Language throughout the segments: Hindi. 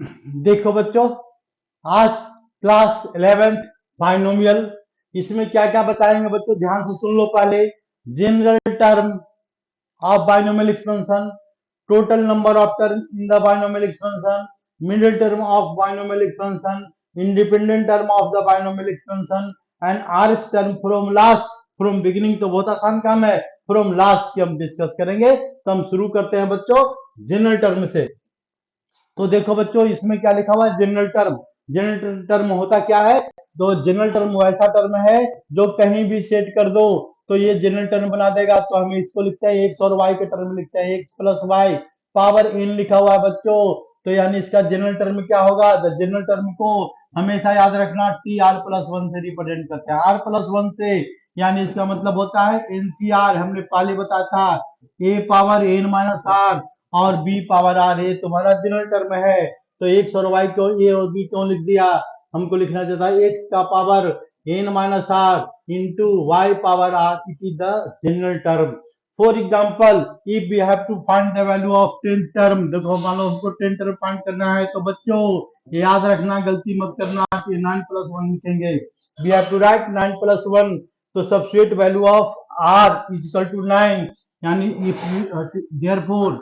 देखो बच्चों, आज क्लास 11th बाइनोमियल, इसमें क्या क्या बताएंगे बच्चों, ध्यान से सुन लो पहले। General term of binomial expansion, total number of term in the binomial expansion, middle term of binomial expansion, independent term of the binomial expansion and RH term from last from beginning. तो बहुत आसान काम है, फ्रॉम लास्ट की हम डिस्कस करेंगे। तो हम शुरू करते हैं बच्चों जनरल टर्म से। तो देखो बच्चों, इसमें क्या लिखा हुआ है, जनरल टर्म। जनरल टर्म होता क्या है, तो जनरल टर्म वैसा टर्म है जो कहीं भी सेट कर दो तो ये जनरल टर्म बना देगा। तो हम इसको लिखते हैं एक्स और वाई के टर्म लिखते हैं, x plus y power n लिखा हुआ है बच्चों। तो यानी इसका जनरल टर्म क्या होगा, द जनरल टर्म को हमेशा याद रखना टी आर प्लस वन से रिप्रेजेंट करते हैं, आर प्लस वन से। यानी इसका मतलब होता है एनसीआर, हमने पहले बताया था, ए पावर एन माइनस आर और बी पावर आर, ये तुम्हारा जनरल टर्म है। तो एक्स और वाई को ए और बी क्यों लिख दिया, हमको लिखना चाहता है एक्स का power N minus r into y power r, it is the general term. For example, if we have to find the value of tenth term, देखो मान लो हमको टेंथ टर्म फाइंड करना है, तो बच्चों याद रखना, गलती मत करना कि 9 प्लस 1 लिखेंगे। We have to write 9 plus 1, तो substitute value of r is equal to 9, यानी if therefore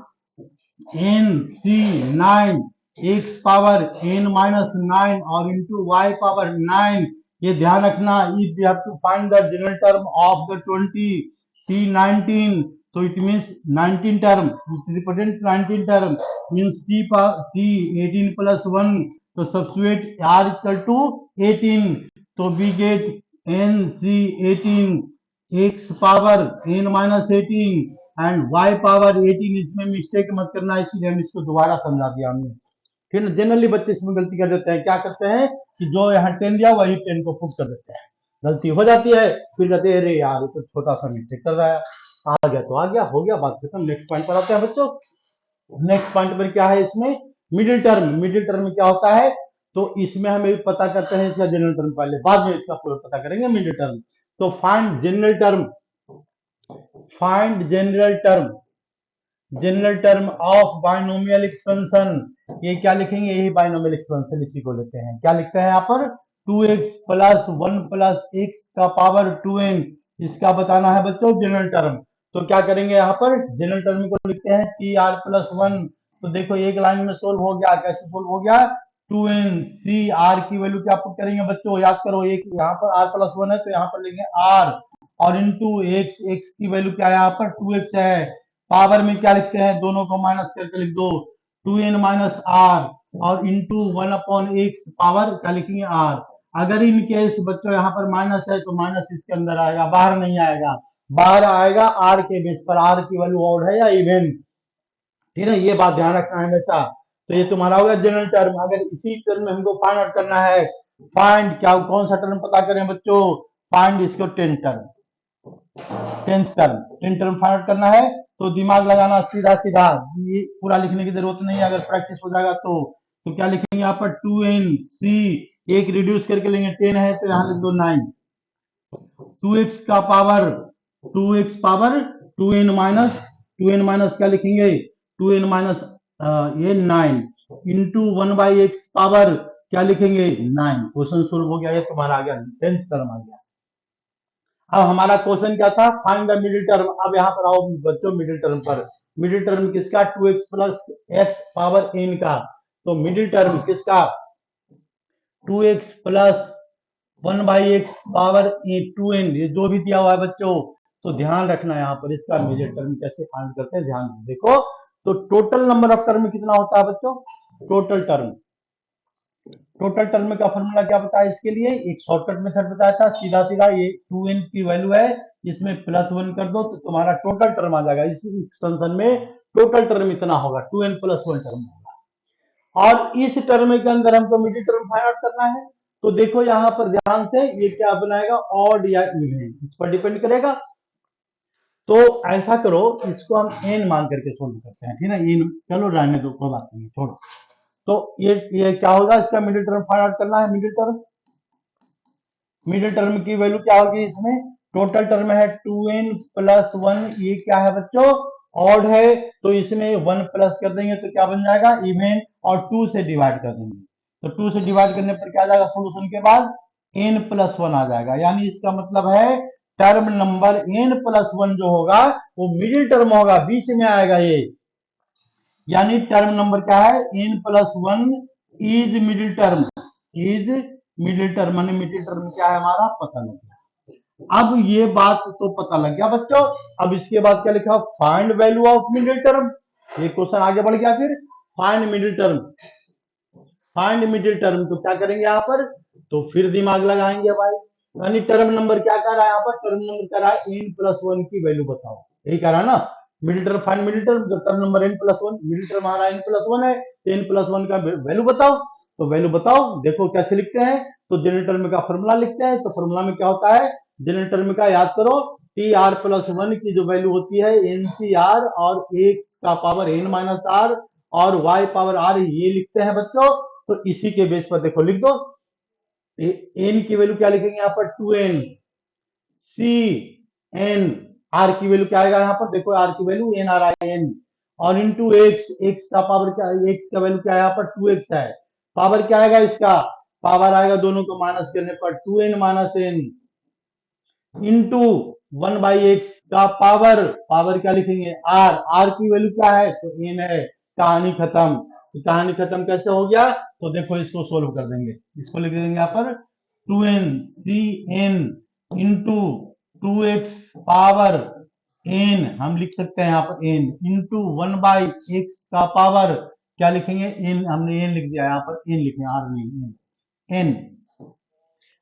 n C 9 x power N minus 9 और इंटू वाई पावर 9। ये ध्यान रखना, if we have to find the general term of the 20 T 19, तो it means 19 term, it represent 19 term means T 18 plus 1, तो सब्स्टिट्यूट आर इक्वल टू 18, तो we get N C 18 X power N minus 18 and Y power 18। इसमें मिस्टेक मत करना, इसीलिए हम इसको दोबारा समझा दिया हमने। फिर जनरली बच्चे इसमें गलती कर देते हैं, क्या करते हैं कि जो यहाँ 10 दिया वही 10 को पुट कर देते हैं, गलती हो जाती है। फिर कहते हैं अरे यार ये तो छोटा सा मिस्टेक कर रहा है, आ गया तो आ गया, हो गया, बात खत्म। नेक्स्ट पॉइंट पर आते हैं बच्चों। नेक्स्ट पॉइंट पर क्या है इसमें, मिडिल टर्म। मिडिल टर्म में क्या होता है, तो इसमें हमें पता करते हैं इसका जनरल टर्म पहले, बाद में इसका पता करेंगे मिडिल टर्म। तो find general term, find general term, general term of binomial expansion. ये क्या लिखेंगे, यही बाइनोमियल एक्सपेंशन इसी को लेते हैं। क्या लिखते हैं यहाँ पर, 2x प्लस 1 प्लस एक्स का पावर 2n, इसका बताना है बच्चों जनरल टर्म। तो क्या करेंगे यहाँ पर, जनरल टर्म को लिखते हैं टी आर प्लस 1। तो देखो एक लाइन में सोल्व हो गया, कैसे सोल्व हो गया, 2n सी आर की वैल्यू क्या पुट करेंगे बच्चों, याद करो, एक यहाँ पर आर प्लस 1 है तो यहाँ पर लेंगे आर, और इंटू एक्स, एक्स की वैल्यू क्या है यहाँ पर 2x है। पावर में क्या लिखते हैं, दोनों को माइनस करके लिख दो, 2n माइनस आर और इंटू 1 अपॉन एक्स, पावर क्या लिखेंगे आर। अगर इन केस बच्चों यहाँ पर माइनस है तो माइनस इसके अंदर आएगा, बाहर नहीं आएगा, बाहर आएगा आर के बेस पर, आर की वैल्यू ऑड है या इवन, ठीक है, ये बात ध्यान रखना है हमेशा। तो ये तुम्हारा होगा जनरल टर्म। अगर इसी टर्म में हमको फाइंड आउट करना है, फाइंड क्या, कौन सा टर्म पता करें बच्चों, फाइंड इसको tenth term, tenth term, tenth term find out करना है। तो दिमाग लगाना, सीधा सीधा, ये पूरा लिखने की जरूरत नहीं है, अगर प्रैक्टिस हो जाएगा तो क्या लिखेंगे यहाँ पर 2n सी, एक रिड्यूस करके लेंगे, 10 है तो यहाँ लिख दो 9, 2x का power 2x power 2n minus, 2n minus क्या लिखेंगे, 2n माइनस ये 9 इंटू 1 बाई एक्स पावर क्या लिखेंगे 9। क्वेश्चन सोल्व हो गया, ये तुम्हारा आ गया टेंथ टर्म आ गया। अब हमारा क्वेश्चन क्या था, फाइंड द मिडिल टर्म। अब यहाँ पर आओ बच्चों मिडिल टर्म पर। मिडिल टर्म किसका, 2x plus x power n का। तो मिडिल टर्म किसका, 2x plus 1 by x power 2n, ये जो भी दिया हुआ है बच्चों। तो ध्यान रखना यहाँ पर इसका मिडिल टर्म कैसे फाइंड करते हैं, ध्यान देखो। तो टोटल नंबर ऑफ टर्म कितना होता है बच्चों, टोटल टर्म, टोटल टर्म का फॉर्मूला क्या बताया इसके लिए, एक शॉर्टकट मेथड बताया था, सीधा सीधा, ये 2n की वैल्यू है, इसमें प्लस 1 कर दो तो तुम्हारा टोटल टर्म आ जाएगा। इस एक्सटेंशन में टोटल टर्म इतना होगा, 2n प्लस 1 टर्म होगा। और इस टर्म के अंदर हमको मिडिल टर्म फाइंड आउट करना है। तो देखो यहाँ पर ध्यान से, ये क्या बनाएगा, ऑड या इवन, इस पर डिपेंड करेगा। तो ऐसा करो, इसको हम n मान करके सोल्व करते हैं, ठीक है, n, चलो रहने दो, कोई बात नहीं, छोड़ो। तो ये क्या होगा, इसका मिडिल टर्म फाइंड आउट करना है। मिडिल टर्म, मिडिल टर्म की वैल्यू क्या होगी इसमें, टोटल टर्म है 2n प्लस 1, ये क्या है बच्चों ऑड है तो इसमें 1 प्लस कर देंगे तो क्या बन जाएगा इवन, और 2 से डिवाइड कर देंगे तो 2 से डिवाइड करने पर क्या आ जाएगा सोल्यूशन के बाद n+1 आ जाएगा। यानी इसका मतलब है टर्म नंबर n+1 जो होगा वो मिडिल टर्म होगा, बीच में आएगा ये। यानी टर्म नंबर क्या है n+1 is middle term, is middle term, माने मिडिल टर्म क्या है हमारा पता लग गया। अब ये बात तो पता लग गया बच्चों, अब इसके बाद क्या लिखा find value of middle term. ये क्वेश्चन आगे बढ़ गया, फिर find middle term, find middle term तो क्या करेंगे यहाँ पर, तो फिर दिमाग लगाएंगे भाई। यानी टर्म नंबर क्या कर रहा है यहाँ पर, टर्म नंबर कर रहा है n+1 की वैल्यू बताओ, यही कह रहा है ना middle term, find middle term, जब term number n+1, middle term हमारा n+1 है तो n+1 का वैल्यू बताओ। तो वैल्यू बताओ, देखो कैसे लिखते हैं, तो जनरल टर्म का फॉर्मूला लिखते हैं। तो फॉर्मूला में क्या होता है, जनरल टर्म का याद करो, TR+1 की जो वैल्यू होती है NCR, और x का पावर n-r और y पावर r, ये लिखते हैं बच्चों। तो इसी के बेस पर देखो लिख दो, n की वैल्यू क्या लिखेंगे यहाँ पर 2n, cn, r की वैल्यू क्या आएगा यहाँ पर, देखो r की वैल्यू n, और इंटू x, x का पावर क्या, x का वैल्यू क्या है यहाँ पर 2x है, पावर क्या आएगा इसका, पावर आएगा दोनों को माइनस करने पर 2n minus n, into 1/x का पावर, पावर क्या लिखेंगे r, r की वैल्यू क्या है तो n है। कहानी खत्म। तो कहानी खत्म कैसे हो गया, तो देखो इसको सोल्व कर देंगे, इसको लिख देंगे यहाँ पर 2n cn into 2x power n, हम लिख सकते हैं यहाँ पर n, इंटू 1/x का पावर क्या लिखेंगे n, हमने n लिख दिया यहाँ पर, n लिखें r नहीं n,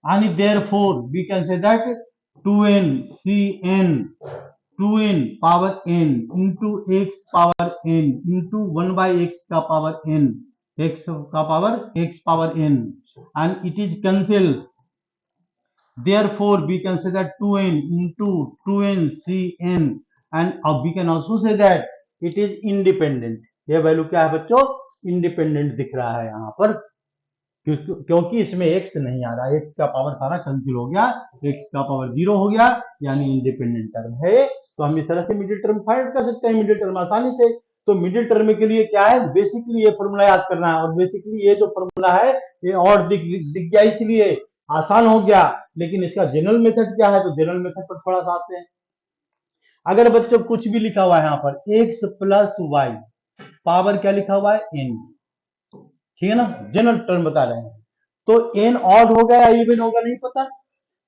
and therefore we can say that 2n cn, 2n power n into x power n into 1/x का पावर n, x का power x power n, and it is cancel, therefore we can say that 2n into 2n cn, and we can also say that it is independent। ये वैल्यू क्या है बच्चों, इंडिपेंडेंट दिख रहा है यहाँ पर, क्योंकि इसमें x नहीं आ रहा, x का पावर सारा कैंसिल हो गया, x का पावर 0 हो गया, यानी इंडिपेंडेंट टर्म है। तो हम इस तरह से मिडिल टर्म फाइंड कर सकते हैं, मिडिल टर्म आसानी से। तो मिडिल टर्म के लिए क्या है, बेसिकली ये फॉर्मूला याद करना है, और बेसिकली ये जो फॉर्मूला है ये और दिख गया इसलिए आसान हो गया। लेकिन इसका जनरल मेथड क्या है, तो जनरल मेथड पर थोड़ा सा आते हैं। अगर बच्चों कुछ भी लिखा हुआ है यहाँ पर x प्लस वाई, पावर क्या लिखा हुआ है n, ठीक है ना, जनरल टर्म बता रहे हैं। तो n ऑड होगा या इवन होगा नहीं पता,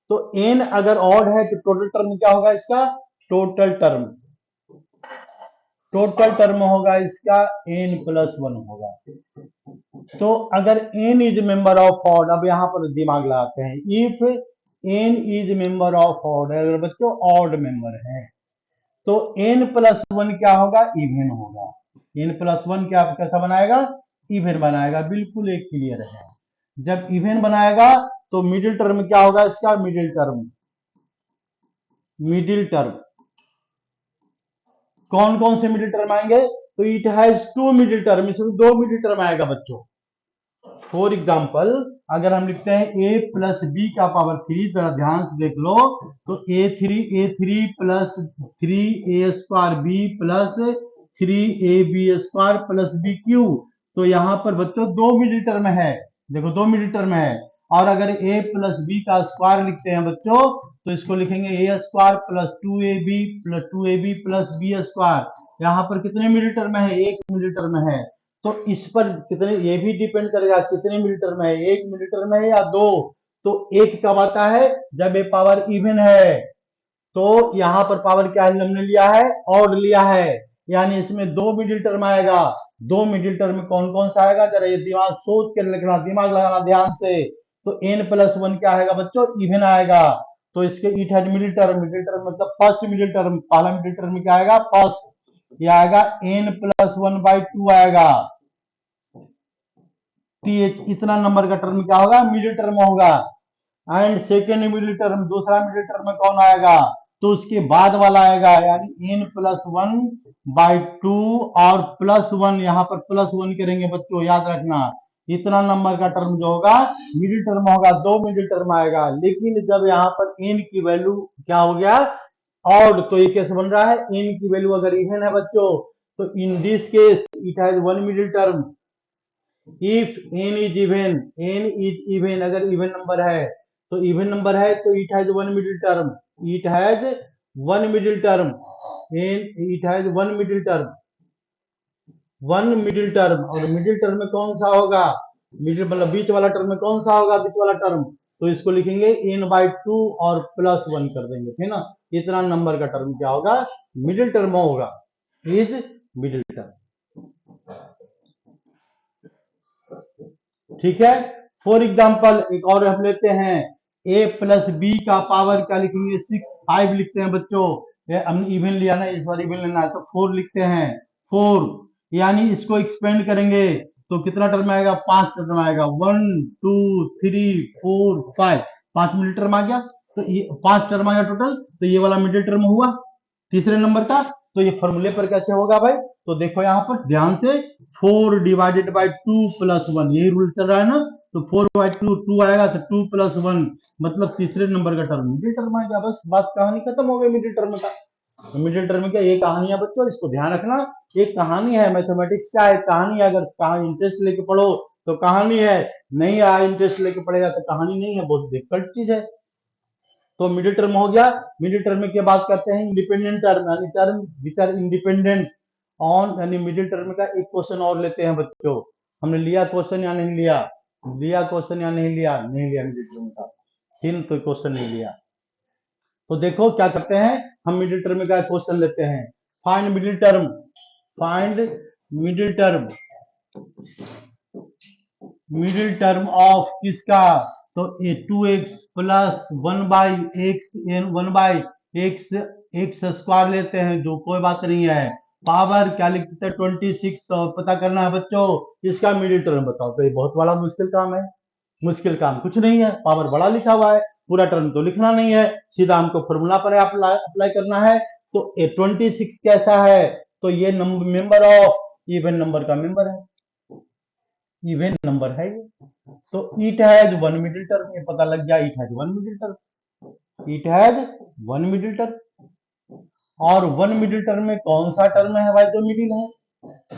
तो n अगर ऑड है तो टोटल टर्म क्या होगा इसका, टोटल टर्म, टोटल टर्म होगा इसका n+1 होगा। तो अगर n is member of odd, अब यहां पर दिमाग लगाते हैं, if n is member of odd, अगर बच्चों ऑड मेंबर है तो n+1 क्या होगा, इवन होगा। n+1 क्या कैसा बनाएगा, इवन बनाएगा, बिल्कुल एक क्लियर है। जब इवन बनाएगा तो मिडिल टर्म क्या होगा इसका, मिडिल टर्म, मिडिल टर्म कौन कौन से मिडिल टर्म आएंगे, तो इट हैज 2 मिडिल टर्म, इसमें 2 मिडिल टर्म आएगा बच्चों। फॉर एग्जाम्पल अगर हम लिखते हैं a प्लस बी का पावर 3, जरा ध्यान से देख लो, तो a3 plus 3a² b plus 3ab² plus bq, तो यहाँ पर बच्चों 2 मिडिल टर्म है, देखो 2 मिडिल टर्म है। और अगर a प्लस बी का स्क्वायर लिखते हैं बच्चों, तो इसको लिखेंगे a² plus 2ab plus b², यहाँ पर कितने मिडिल टर्म है, एक मिडिल टर्म है। तो इस पर कितने, ये भी डिपेंड करेगा कितने मिडिल टर्म है, एक मिडिल टर्म है या 2। तो एक कब आता है, जब ये पावर इवन है। तो यहाँ पर पावर क्या है, हमने लिया है ऑड लिया है, यानी इसमें 2 मिडिल टर्म आएगा। 2 मिडिल टर्म कौन कौन सा आएगा, जरा ये दिमाग सोच कर लिखना, दिमाग लगाना ध्यान से। तो n+1 क्या आएगा बच्चों, इवन आएगा। तो इसके it has middle term, middle term मतलब फर्स्ट मिडिल टर्म, पहला मिडिल टर्म क्या आएगा, फर्स्ट, ये आएगा n+1/2 आएगा। इतना नंबर का टर्म क्या होगा, मिडिल टर्म होगा। एंड सेकेंड मिडिल टर्म, दूसरा मिडिल टर्म कौन आएगा, तो उसके बाद वाला आएगा, यानी n+1/2 और +1, यहाँ पर +1 करेंगे बच्चों, याद रखना। इतना नंबर का टर्म जो होगा मिडिल टर्म होगा, 2 मिडिल टर्म आएगा। लेकिन जब यहाँ पर n की वैल्यू क्या हो गया, ऑड, तो ये कैसे बन रहा है, n की वैल्यू अगर इवन है बच्चों तो in this case it has one middle term. If n is even, n is even, अगर इवन नंबर है तो इवन नंबर है तो it has one middle term, it has one middle term, n it has one middle term, one middle term. और मिडिल टर्म में कौन सा होगा, मिडिल मतलब बीच वाला टर्म में कौन सा होगा, बीच वाला टर्म, तो इसको लिखेंगे n/2 और +1 कर देंगे, ठीक ना। इतना नंबर का टर्म क्या होगा, मिडिल टर्म होगा, इज मिडिल टर्म, ठीक है। फॉर एग्जाम्पल एक और हम लेते हैं, a+b का पावर क्या लिखेंगे, 6, 5 लिखते हैं बच्चों, हमने इवन लिया ना, इस बार इवन लेना है तो 4 लिखते हैं, 4, यानी इसको एक्सपेंड करेंगे तो कितना टर्म आएगा, 5 टर्म आएगा, 1 2 3 4 5, 5 मिडिल टर्म आ गया, तो ये 5 टर्म आ गया टोटल, तो ये वाला मिडिल टर्म हुआ तीसरे नंबर का। तो ये फॉर्मूले पर कैसे होगा भाई, तो देखो यहाँ पर ध्यान से, 4 डिवाइडेड बाई 2 + 1, यही रूल चल रहा है ना, तो 4/2 2 आएगा, तो 2 + 1 मतलब तीसरे नंबर का टर्म मिडिल टर्म आ गया, बस बात कहानी खत्म हो गई मिडिल टर्म का। तो मिडिल टर्म क्या, ये कहानी है बच्चों, इसको ध्यान रखना, एक कहानी है, मैथमेटिक्स क्या है, कहानी है, अगर कहानी इंटरेस्ट लेके पढ़ो तो कहानी है, नहीं आया इंटरेस्ट लेके पढ़ेगा तो कहानी नहीं है, बहुत डिफिकल्ट चीज है। तो मिडिल टर्म हो गया। मिडिल टर्म की बात करते हैं इंडिपेंडेंट टर्म, यानी term which are independent on, यानी मिडिल टर्म का एक क्वेश्चन और लेते हैं बच्चों। हमने लिया क्वेश्चन या नहीं लिया, लिया क्वेश्चन या नहीं लिया, नहीं लिया मिडिल टर्म का, तीन तो क्वेश्चन नहीं लिया। तो देखो क्या करते हैं, हम मिडिल टर्म का क्वेश्चन लेते हैं, find middle term, find middle term, middle term of किसका, तो ए 2x plus 1/x n 1/x square लेते हैं, जो कोई बात नहीं है, पावर क्या लिखते हैं 26, तो पता करना है बच्चों इसका मिडिल टर्म बताओ। तो ये बहुत बड़ा मुश्किल काम है, मुश्किल काम कुछ नहीं है, पावर बड़ा लिखा हुआ है, पूरा टर्म तो लिखना नहीं है, सीधा हमको फॉर्मूला पर अप्लाई करना है। तो ए 26 कैसा है, तो ये मेंबर ऑफ इवन नंबर का मेंबर है, इवन नंबर है ये, तो it has one middle term, ये पता लग गया, it has one middle term, it has one middle term. और वन मिडिल टर्म में कौन सा टर्म है भाई, जो मिडिल है,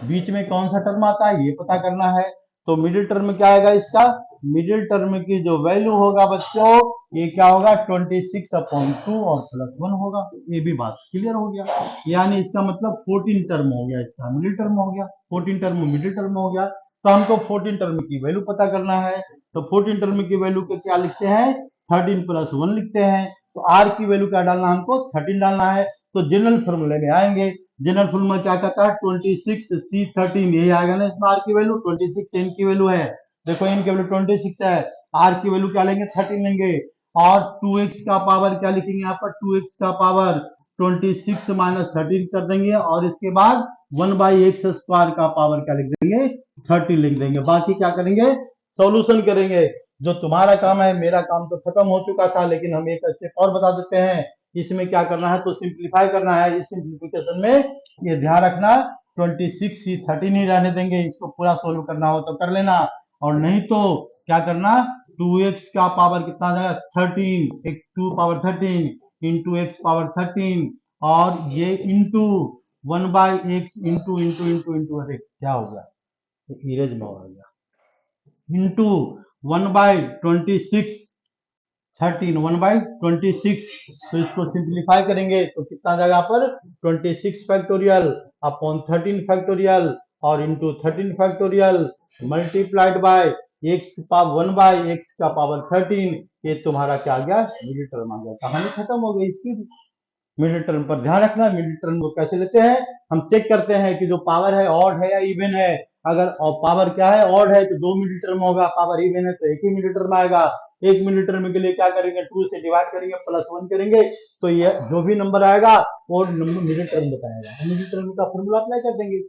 बीच में कौन सा टर्म आता है ये पता करना है। तो मिडिल टर्म में क्या आएगा इसका, मिडिल टर्म की जो वैल्यू होगा बच्चों, ये क्या होगा 26/2 और +1 होगा, ये भी बात क्लियर हो गया, यानी इसका मतलब 14 टर्म हो गया, इसका मिडिल टर्म हो गया, 14 टर्म मिडिल टर्म हो गया। तो हमको 14 टर्म की वैल्यू पता करना है, तो 14 टर्म की वैल्यू को क्या लिखते हैं, 13 + 1 लिखते हैं। तो आर की वैल्यू क्या डालना है, हमको 13 डालना है। तो जनरल फॉर्मूले में आएंगे, जनरल फॉर्मूला क्या कहता है 26C13, यही आएगा ना इसमें, आर की वैल्यू 26 एन की वैल्यू है, देखो एन की वैल्यू 26 है, आर की वैल्यू क्या लेंगे 13 लेंगे, और 2x का पावर क्या लिखेंगे यहाँ पर, 2x का पावर 26 - 13 कर देंगे, और इसके बाद 1/x² का पावर क्या लिख देंगे 30 लिख देंगे। बाकी क्या करेंगे, सॉल्यूशन करेंगे। जो तुम्हारा काम है, मेरा काम तो खत्म हो चुका था, लेकिन हम एक स्टेप और बता देते हैं, इसमें क्या करना है, तो सिंप्लीफाई करना है। इस सिंप्लीफिकेशन में ये ध्यान रखना 26C13 ही रहने देंगे, इसको पूरा सोल्व करना हो तो कर लेना, और नहीं तो क्या करना, 2x का पावर कितना आ जाएगा 13, एक 2 पावर 13 इंटू x पावर 13, और ये into 1/x into into into into, अरे क्या हो गया, इरेज में हो गया, इंटू 1/26 13 1/26, तो इसको सिंप्लीफाई करेंगे तो कितना जाएगा पर 26 फैक्टोरियल अपॉन 13 फैक्टोरियल और into 13 factorial multiplied by x power 1/x का पावर 13, ये तुम्हारा क्या आ गया, मिडिल टर्म आ गया, कहानी खत्म हो गई इसकी। मिडिल टर्म पर ध्यान रखना, मिडिल टर्म को कैसे लेते हैं, हम चेक करते हैं कि जो पावर है ऑड है या इवन है, अगर पावर क्या है ऑड है तो 2 मिडिल टर्म होगा, पावर इवन है तो एक ही मिडिल टर्म आएगा। एक मिडिल टर्म के लिए क्या करेंगे, 2 से डिवाइड करेंगे +1 करेंगे, तो ये जो भी नंबर आएगा वो नंबर मिडिल टर्म बताएगा, मिडिल टर्म का फॉर्मूला अप्लाई कर देंगे।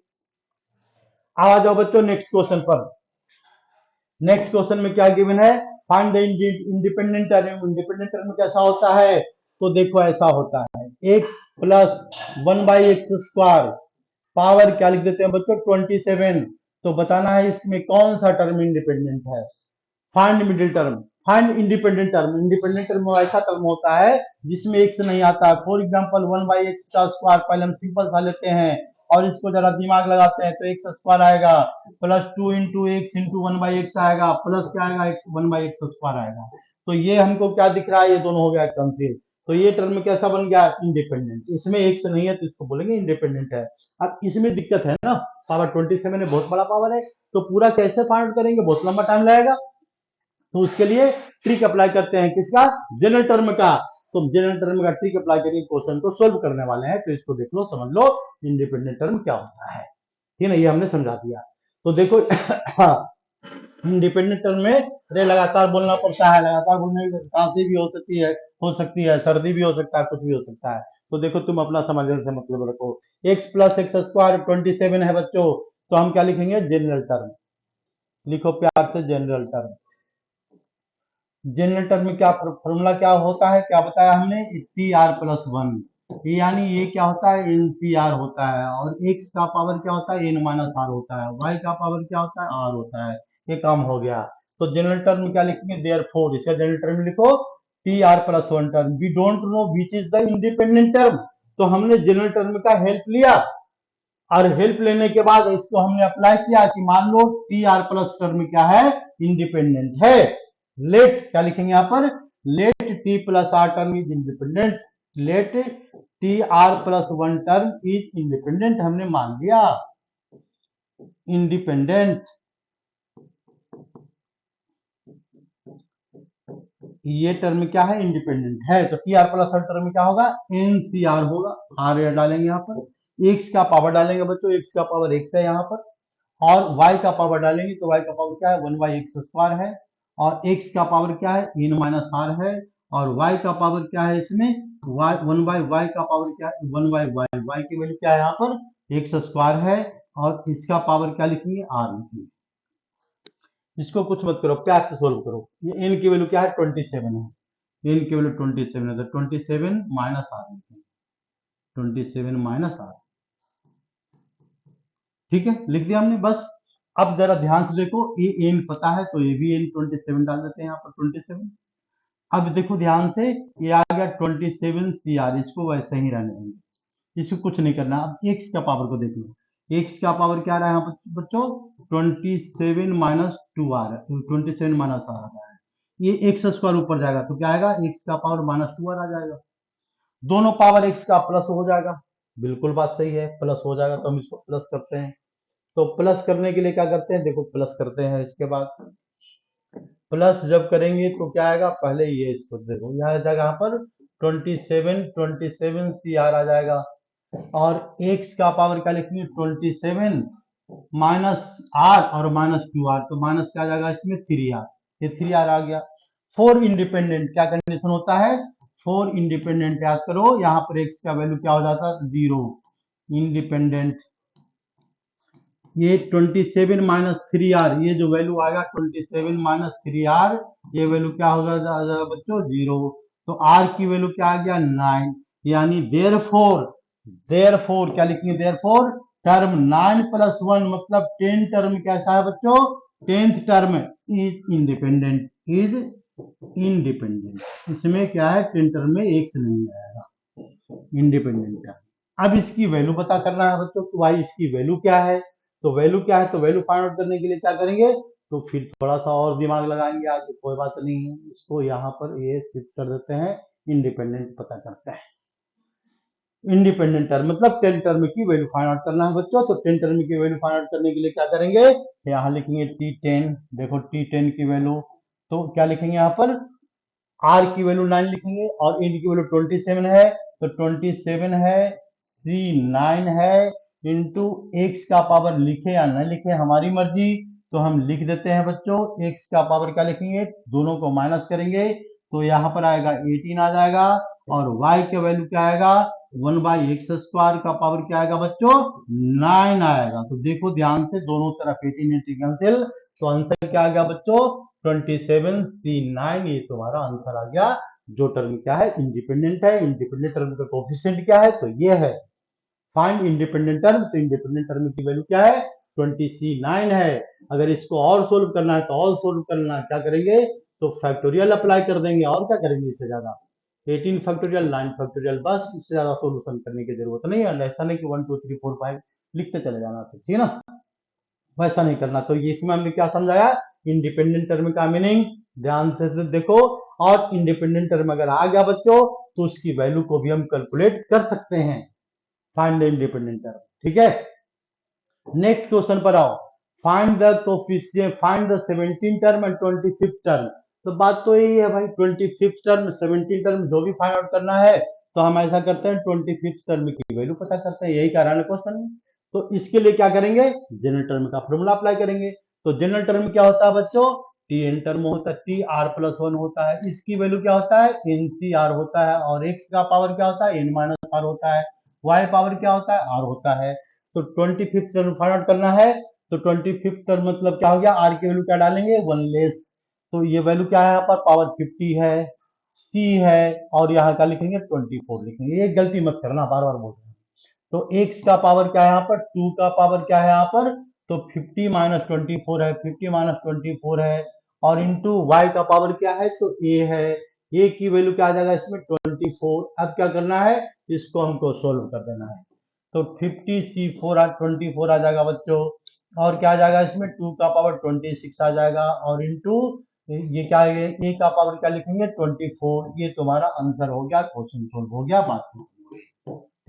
आ जाओ बच्चों नेक्स्ट क्वेश्चन पर। नेक्स्ट क्वेश्चन में क्या गिवन है, find the independent term. Independent term कैसा होता है, तो देखो ऐसा होता है x + 1/x², पावर क्या लिख देते हैं बच्चों 27, तो बताना है इसमें कौन सा टर्म इंडिपेंडेंट है। Find middle term, find independent term. Independent term ऐसा टर्म होता है जिसमें एक्स नहीं आता है। फॉर एग्जांपल 1/x का स्क्वायर, पहले हम सिंपल सा लेते हैं और इसको जरा दिमाग लगाते हैं तो एक्स स्क्वायर आएगा plus 2 into x into 1/x आएगा प्लस क्या आएगा 1/x स्क्वायर आएगा। तो ये हमको क्या दिख रहा है, ये दोनों हो गया कैंसिल। तो ये टर्म कैसा बन गया, इंडिपेंडेंट। इसमें एक्स नहीं है तो इसको बोलेंगे इंडिपेंडेंट है। अब इसमें दिक्कत है ना, पावर 27 है, बहुत बड़ा पावर है, तो पूरा कैसे फाइंड आउट करेंगे, बहुत लंबा टाइम लगेगा। तो उसके लिए ट्रिक अप्लाई करते हैं, किसका, जनरल टर्म का। तो जनरल टर्म का ट्रिक अप्लाई करके क्वेश्चन को सोल्व करने वाले हैं। तो इसको देख लो, समझ लो इंडिपेंडेंट टर्म क्या होता है। ठीक है ना, ये हमने समझा दिया। तो देखो इंडिपेंडेंट टर्म में अरे लगातार बोलना पड़ता है, लगातार बोलने में खांसी भी हो सकती है, सर्दी भी हो सकता है, कुछ भी हो सकता है। तो देखो तुम अपना समझने से मतलब रखो। एक्स प्लस एक्स स्क्वायर 27 है बच्चों, तो हम क्या लिखेंगे, जनरल टर्म। लिखो प्यार से जनरल टर्म। जनरल टर्म में क्या फॉर्मूला क्या होता है, क्या बताया हमने, टी आर प्लस वन, यानी ये क्या होता है, एन सी आर होता है। और एक्स का पावर क्या होता है, एन माइनस आर होता है। वाई का पावर क्या होता है, आर होता है। ये काम हो गया। तो जनरल टर्म में क्या लिखेंगे, देयरफॉर, इसका जनरल टर्म लिखो T r plus one term. We don't know which is the independent term. तो हमने जनरल टर्म का हेल्प लिया और हेल्प लेने के बाद इसको हमने अप्लाई किया कि मान लो टी आर प्लस टर्म क्या है, इंडिपेंडेंट है। लेट क्या लिखेंगे यहां पर, let T plus r term is independent. Let T r plus one term is independent, हमने मान लिया इंडिपेंडेंट। ये टर्म क्या है, इंडिपेंडेंट है। तो T r plus r term क्या होगा, एनसीआर होगा। आर डालेंगे यहाँ पर, एक्स का पावर डालेंगे बच्चों, एक्स का पावर एक्स है यहाँ पर, और y का पावर डालेंगे तो y का पावर क्या है, 1/x स्क्वायर है। और x का पावर क्या है, n माइनस आर है। और y का पावर क्या है इसमें, y 1/y का पावर क्या है, 1/y। y की वैल्यू क्या है यहाँ पर, x स्क्वायर है। और इसका पावर क्या लिखेंगे, r लिखेंगे। इसको कुछ मत करो, प्यार से सोल्व करो। ये n की वैल्यू क्या है, 27 है। n की वैल्यू 27 है, तो 27 माइनस आर लिखेंगे, 27 माइनस आर। ठीक है, लिख दिया हमने बस। अब जरा ध्यान से देखो, ये एन पता है तो ये भी एन 27 डाल देते हैं यहाँ पर 27। अब देखो ध्यान से, ये आ गया 27 सी आर, इसको वैसे ही रहने देंगे, इसको कुछ नहीं करना। अब एक्स का पावर को देख लो, एक्स का पावर क्या रहा है यहाँ पर बच्चों, 27 माइनस 2 आर, 27 माइनस आर आ रहा है। ये एक्स स्क्वायर ऊपर जाएगा तो क्या आएगा, एक्स का पावर माइनस 2 आर आ जाएगा। दोनों पावर एक्स का प्लस हो जाएगा, बिल्कुल बात सही है, प्लस हो जाएगा तो हम इसको प्लस करते हैं। तो प्लस करने के लिए क्या करते हैं, देखो प्लस करते हैं, इसके बाद प्लस जब करेंगे तो क्या आएगा, पहले ये इसको देखो, यह आ जाएगा यहाँ पर 27 सी आर आ जाएगा। और एक्स का पावर क्या लिखेंगे, 27 माइनस आर और माइनस 2 आर, तो माइनस क्या आ जाएगा इसमें, 3 आर। ये 3 आर आ गया। फोर इंडिपेंडेंट क्या कंडीशन होता है, फोर इंडिपेंडेंट याद करो, यहाँ पर एक्स का वैल्यू क्या हो जाता है, 0। इंडिपेंडेंट, ये 27 माइनस 3 आर, ये जो वैल्यू आएगा 27 माइनस 3 आर, ये वैल्यू क्या हो जाएगा बच्चों, 0। तो आर की वैल्यू क्या आ गया, 9। यानी देयरफॉर क्या लिखेंगे, देयरफॉर टर्म 9+1 मतलब 10 टर्म कैसा है बच्चों, 10th term is independent, is independent. इसमें क्या है, 10 टर्म में एक्स नहीं आएगा, इंडिपेंडेंट है। अब इसकी वैल्यू पता करना है बच्चों कि भाई इसकी वैल्यू क्या है। तो वैल्यू क्या है, तो वैल्यू फाइंड आउट करने के लिए क्या करेंगे, तो फिर थोड़ा सा और दिमाग लगाएंगे आगे, कोई बात नहीं है। इसको यहाँ पर ये शिफ्ट कर देते हैं, इंडिपेंडेंट पता करते हैं। इंडिपेंडेंट टर्म मतलब 10 टर्म की वैल्यू फाइंड आउट करना है बच्चों। तो 10 टर्म की वैल्यू फाइंड आउट करने के लिए क्या करेंगे, यहाँ लिखेंगे T10। देखो T10 की वैल्यू, तो क्या लिखेंगे यहाँ पर, आर की वैल्यू 9 लिखेंगे और इन की वैल्यू 27 है, तो 27 है, सी 9 है, इंटू एक्स का पावर लिखे या न लिखे हमारी मर्जी। तो हम लिख देते हैं बच्चों, एक्स का पावर क्या लिखेंगे, दोनों को माइनस करेंगे तो यहाँ पर आएगा 18 आ जाएगा। और y का वैल्यू क्या आएगा, 1/x स्क्वायर का पावर क्या आएगा बच्चों, 9 आएगा। तो देखो ध्यान से, दोनों तरफ 18 कैंसिल, तो आंसर क्या आ गया बच्चों, 27C9, ये तुम्हारा आंसर आ गया। जो टर्म क्या है, इंडिपेंडेंट है। इंडिपेंडेंट टर्म का कोफिशिएंट क्या है, तो ये है। फाइंड इंडिपेंडेंट टर्म, तो इंडिपेंडेंट टर्म की वैल्यू क्या है, 20C9 है। अगर इसको और सोल्व करना है तो और सोल्व करना, क्या करेंगे, तो फैक्टोरियल अप्लाई कर देंगे और क्या करेंगे इससे ज्यादा। 18 फैक्टोरियल 9 फैक्टोरियल, बस इससे ज्यादा सोल्यूशन करने की जरूरत नहीं है। ऐसा नहीं कि 1 2 3 4 5 लिखते चले जाना, ठीक है ना, वैसा नहीं करना। तो ये इसमें हमने क्या समझाया, इंडिपेंडेंट टर्म का मीनिंग ध्यान से देखो। और इंडिपेंडेंट टर्म अगर आ गया बच्चों तो उसकी वैल्यू को भी हम कैलकुलेट कर सकते हैं, फाइंड द इंडिपेंडेंट टर्म, ठीक है। नेक्स्ट क्वेश्चन पर आओ, find the coefficient, find the 17 term and 25th term. तो बात तो यही है भाई, 25th टर्म 17 टर्म जो भी फाइंड आउट करना है तो हम ऐसा करते हैं 25th टर्म की वैल्यू पता करते हैं, यही कारण है क्वेश्चन में। तो इसके लिए क्या करेंगे, जनरल टर्म का फॉर्मूला अप्लाई करेंगे। तो जनरल टर्म क्या होता है बच्चों, टी एन टर्म होता है, टी आर प्लस 1 होता है, इसकी वैल्यू क्या होता है एन सी आर होता है, और एक्स का पावर क्या होता है एन माइनस आर होता है, वाई पावर क्या होता है आर होता है। तो 25th टर्म फाइंड आउट करना है, तो 25th टर्म मतलब क्या हो गया, आर की वैल्यू क्या डालेंगे 1 लेस। तो ये वैल्यू क्या है यहाँ पर, पावर 50 है, सी है, और यहाँ का लिखेंगे 24 लिखेंगे, ये गलती मत करना, बार बार बोल रहे हैं। तो x का पावर क्या है यहाँ पर, 2 का पावर क्या है यहाँ पर, तो 50 माइनस 24 है, 50 माइनस 24 है, और इंटू y का पावर क्या है, तो a है, a की वैल्यू क्या आ जाएगा इसमें 24। अब क्या करना है, इसको हमको सोल्व कर देना है। तो 50 C4 24 आ जाएगा बच्चों, और क्या आ जाएगा इसमें 2 का पावर 26 आ जाएगा, और इंटू ये क्या है, a का पावर क्या लिखेंगे 24। ये तुम्हारा आंसर हो गया, क्वेश्चन सोल्व हो गया, बात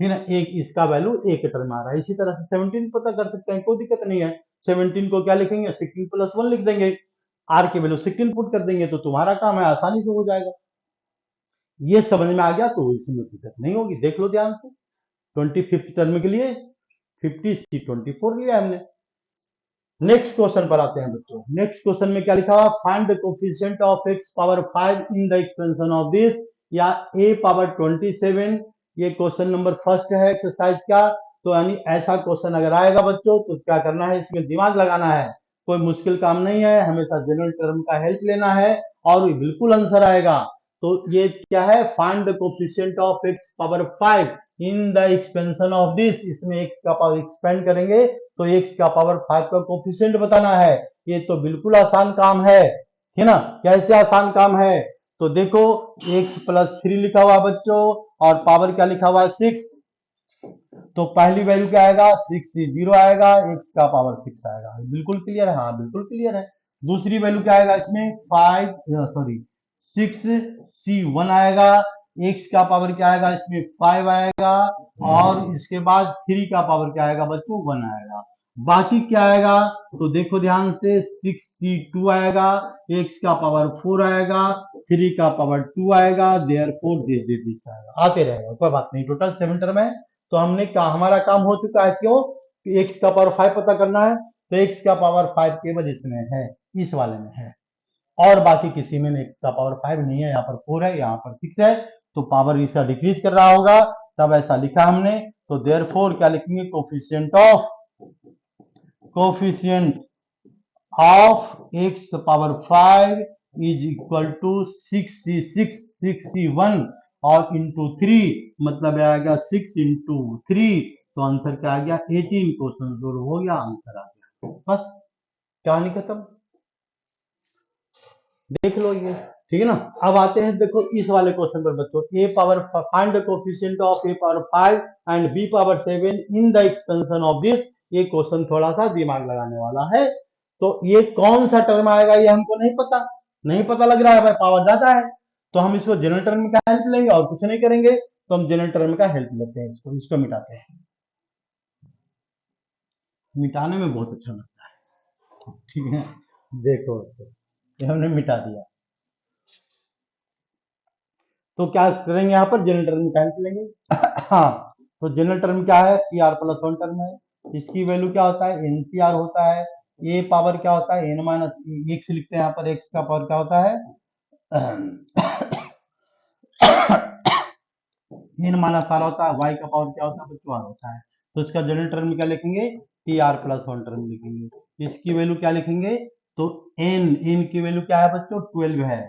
ठीक है। एक इसका वैल्यू एक टर्म आ रहा है। इसी तरह से 17 पता कर सकते हैं, कोई दिक्कत नहीं है। 17 को क्या लिखेंगे 16 प्लस 1 लिख देंगे, आर की वैल्यू 16 पुट कर देंगे, तो तुम्हारा काम है आसानी से हो जाएगा। ये समझ में आ गया तो इसमें दिक्कत नहीं होगी, देख लो ध्यान से। 25th टर्म के लिए 50C24 लिया हमने। नेक्स्ट क्वेश्चन पर आते हैं बच्चों। नेक्स्ट क्वेश्चन में क्या लिखा हुआ, find the coefficient of x power 5 in the expansion of this, या a पावर 27। ये क्वेश्चन नंबर फर्स्ट है एक्सरसाइज का। तो यानी ऐसा क्वेश्चन अगर आएगा बच्चों तो क्या करना है, इसमें दिमाग लगाना है, कोई मुश्किल काम नहीं है, हमेशा जनरल टर्म का हेल्प लेना है और बिल्कुल आंसर आएगा। तो ये क्या है, find the coefficient of x power 5 in the expansion of this, इसमें x का पावर एक्सपेंड करेंगे तो x का पावर 5 का कोफिशिएंट बताना है। ये तो बिल्कुल आसान काम है ना। कैसे आसान काम है, तो देखो x प्लस 3 लिखा हुआ बच्चों, और पावर क्या लिखा हुआ है 6। तो पहली वैल्यू क्या आएगा 6 0 आएगा, x का पावर 6 आएगा, बिल्कुल क्लियर है, हाँ बिल्कुल क्लियर है। दूसरी वैल्यू क्या आएगा इसमें 6C1 आएगा, x का पावर क्या आएगा इसमें 5 आएगा, और इसके बाद 3 का पावर क्या आएगा बच्चों 1 आएगा। बाकी क्या आएगा, तो देखो ध्यान से 6C2 आएगा, x का पावर 4 आएगा, 3 का पावर 2 आएगा, देयरफॉर दिस आएगा, आते रहेगा, कोई बात नहीं। टोटल 7 टर्म है, तो हमने हमारा काम हो चुका है। क्यों, कि x का पावर 5 पता करना है, तो x का पावर 5 केवल इसमें है, इस वाले में है, और बाकी किसी में x का पावर 5 नहीं है। यहाँ पर 4 है, यहाँ पर 6 है, तो पावर इसका डिक्रीज कर रहा होगा, तब ऐसा लिखा हमने। तो देयरफॉर क्या लिखेंगे, coefficient of x power 5 is equal to 6C1 और इंटू 3, मतलब आएगा 6 इंटू 3, तो आंसर क्या आ गया 18। क्वेश्चन सोल्व हो गया, आंसर आ गया, बस कहानी खत्म। देख लो ये, ठीक है ना। अब आते हैं देखो इस वाले क्वेश्चन पर बच्चों, a power find the coefficient of a power 5 and b power 7 in the expansion of this. ये क्वेश्चन थोड़ा सा दिमाग लगाने वाला है। तो ये कौन सा टर्म आएगा ये हमको नहीं पता, नहीं पता लग रहा है भाई, पावर ज्यादा है, तो हम इसको जनरल टर्म का हेल्प लेंगे और कुछ नहीं करेंगे। तो हम जनरल टर्म का हेल्प लेते हैं, इसको मिटाते हैं, मिटाने में बहुत अच्छा लगता है, ठीक है। देखो ये हमने मिटा दिया, तो क्या करेंगे यहाँ पर जनरल टर्म का हेल्प लेंगे। हाँ, तो जनरल टर्म क्या है, पी आर प्लस 1 टर्म है, इसकी वैल्यू क्या होता है एनसीआर होता है, ए पावर क्या होता है एन माइनस एक्स लिखते हैं, यहाँ पर एक्स का पावर क्या होता है एन माइनस आर होता है, वाई का पावर क्या होता है बच्चों आर होता है। तो इसका जनरल टर्म क्या लिखेंगे, टी आर प्लस 1 टर्म लिखेंगे। इसकी वैल्यू क्या लिखेंगे, तो एन की वैल्यू क्या है बच्चों 12 है,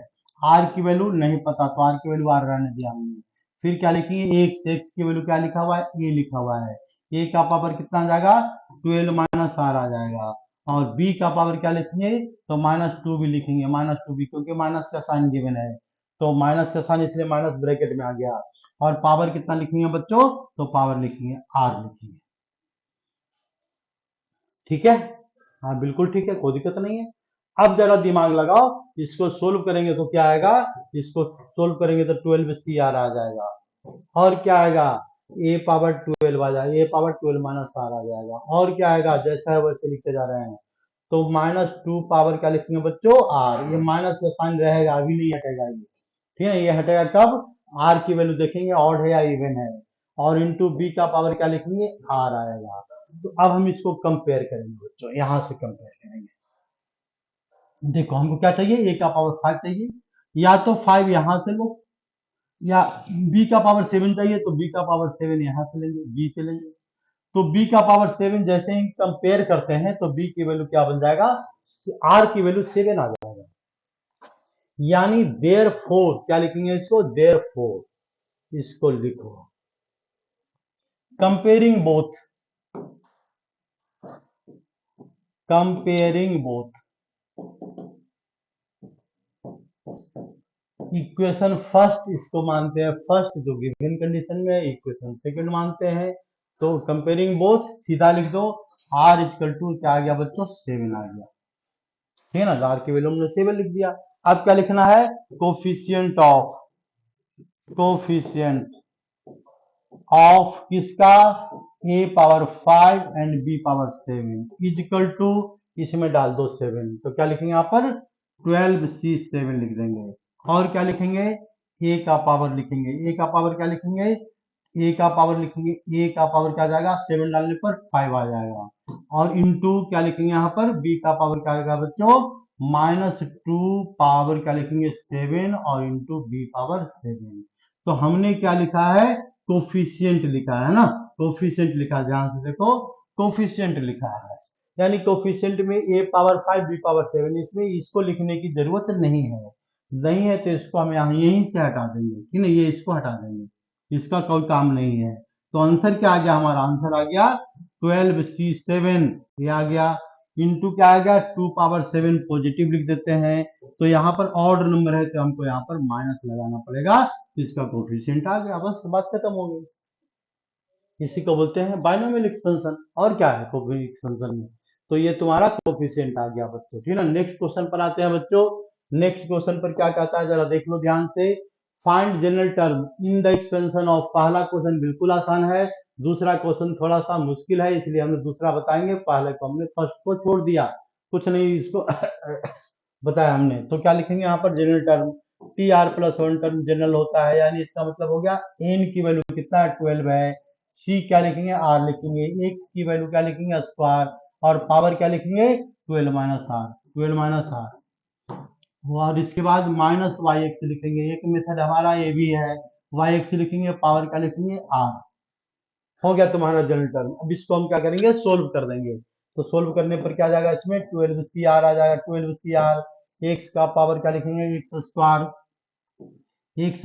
आर की वैल्यू नहीं पता, तो आर की वैल्यू आर रहने दिया हमने। फिर क्या लिखेंगे एक्स की वैल्यू क्या लिखा हुआ है ए लिखा हुआ है, ए का पावर कितना आ जाएगा 12 माइनस आर आ जाएगा, और b का पावर क्या लिखेंगे, तो -2 भी लिखेंगे, -2 भी, क्योंकि माइनस का साइन गिवन है, तो माइनस का साइन इसलिए माइनस ब्रैकेट में आ गया। और पावर कितना लिखेंगे बच्चों, तो पावर लिखेंगे r लिखेंगे। ठीक है, हाँ बिल्कुल ठीक है, कोई दिक्कत नहीं है। अब जरा दिमाग लगाओ, इसको सोल्व करेंगे तो क्या आएगा, इसको सोल्व करेंगे तो 12CR आ जाएगा, और क्या आएगा, a पावर 12 आ जाएगा, a पावर 12 माइनस r आ जाएगा, और क्या आएगा, जैसा है वैसे लिखते जा रहे हैं। तो -2 पावर क्या लिखेंगे बच्चों, r, ये माइनस का साइन रहेगा, अभी नहीं हटेगा ये, ठीक है, ये हटेगा कब, r की वैल्यू देखेंगे ऑड है या इवन है, और इंटू b का पावर क्या लिखेंगे, r आएगा। तो अब हम इसको कंपेयर करेंगे बच्चों, यहां से कंपेयर करेंगे। देखो हमको क्या चाहिए, a का पावर 5 चाहिए, या तो 5 यहां से लो, या b का पावर 7 चाहिए, तो b का पावर 7 यहां से लेंगे, b से लेंगे। तो b का पावर 7 जैसे ही कंपेयर करते हैं तो b की वैल्यू क्या बन जाएगा, r की वैल्यू 7 आ जाएगा, यानी देयरफॉर क्या लिखेंगे इसको, देयरफॉर, इसको लिखो comparing both, comparing both equation first, इसको मानते हैं फर्स्ट जो गिवन कंडीशन में, इक्वेशन सेकंड मानते हैं। तो कंपेयरिंग बोथ सीधा लिख दो, r इक्वल टू क्या आ गया बच्चों, 7 आ गया, ठीक है ना, r की वैल्यू हमने 7 लिख दिया। अब क्या लिखना है, कोफिशिएंट ऑफ, कोफिशिएंट ऑफ किसका, a power 5 and b power 7 is equal to, इसमें डाल दो 7, तो क्या लिखेंगे यहाँ पर 12C7 लिख देंगे, और क्या लिखेंगे, a का पावर लिखेंगे, a का पावर क्या लिखेंगे, a का पावर लिखेंगे, a का पावर क्या आ जाएगा, 7 डालने पर 5 आ जाएगा, और इनटू क्या लिखेंगे यहाँ पर, b का पावर क्या आएगा बच्चों, -2 पावर क्या लिखेंगे 7, और इंटू b पावर 7। तो हमने क्या लिखा है, कोफिशिएंट लिखा है ना, कोफिशिएंट लिखा है, ध्यान से देखो, कोफिशिएंट लिखा है, यानी कोफिशिएंट में a पावर 5 b पावर 7, इसमें इसको लिखने की जरूरत नहीं है, नहीं है तो इसको हम यहाँ यहीं से हटा देंगे, ठीक है, ये इसको हटा देंगे, इसका कोई काम नहीं है। तो आंसर क्या आ गया, हमारा आंसर आ गया 12C7, ये आ गया, इंटू क्या आ गया, 2 पावर 7 पॉजिटिव लिख देते हैं, तो यहाँ पर ऑड नंबर है तो हमको यहाँ पर माइनस लगाना पड़ेगा, तो इसका कोफिशिएंट आ गया, बस बात खत्म हो गई। इसी को बोलते हैं बाइनोमियल एक्सपेंशन, और क्या है कोफिशिएंट एक्सपेंशन में, तो ये तुम्हारा कोफिशिएंट आ गया बच्चों, ठीक है ना। नेक्स्ट क्वेश्चन पर आते हैं बच्चों, नेक्स्ट क्वेश्चन पर क्या कहता है जरा देख लो ध्यान से, find general term in the expansion of, पहला क्वेश्चन बिल्कुल आसान है, दूसरा क्वेश्चन थोड़ा सा मुश्किल है, इसलिए हमने दूसरा बताएंगे, पहले को हमने फर्स्ट को छोड़ दिया, कुछ नहीं इसको बताया हमने। तो क्या लिखेंगे यहाँ पर, general term TR+1 term general होता है, यानी इसका मतलब हो गया n की वैल्यू कितना है, 12 है, c क्या लिखेंगे, r लिखेंगे, x की वैल्यू क्या लिखेंगे, स्क्वायर, और पावर क्या लिखेंगे, 12 माइनस आर, 12 माइनस आर, और इसके बाद -yx लिखेंगे, एक मेथड हमारा ये भी है, yx लिखेंगे, पावर क्या लिखेंगे, r, हो गया तुम्हारा जनरल टर्म। अब इसको हम क्या करेंगे, सोल्व कर देंगे, तो सोल्व करने पर क्या आ जाएगा, इसमें 12CR आ जाएगा, 12CR, x का पावर क्या लिखेंगे, एक्स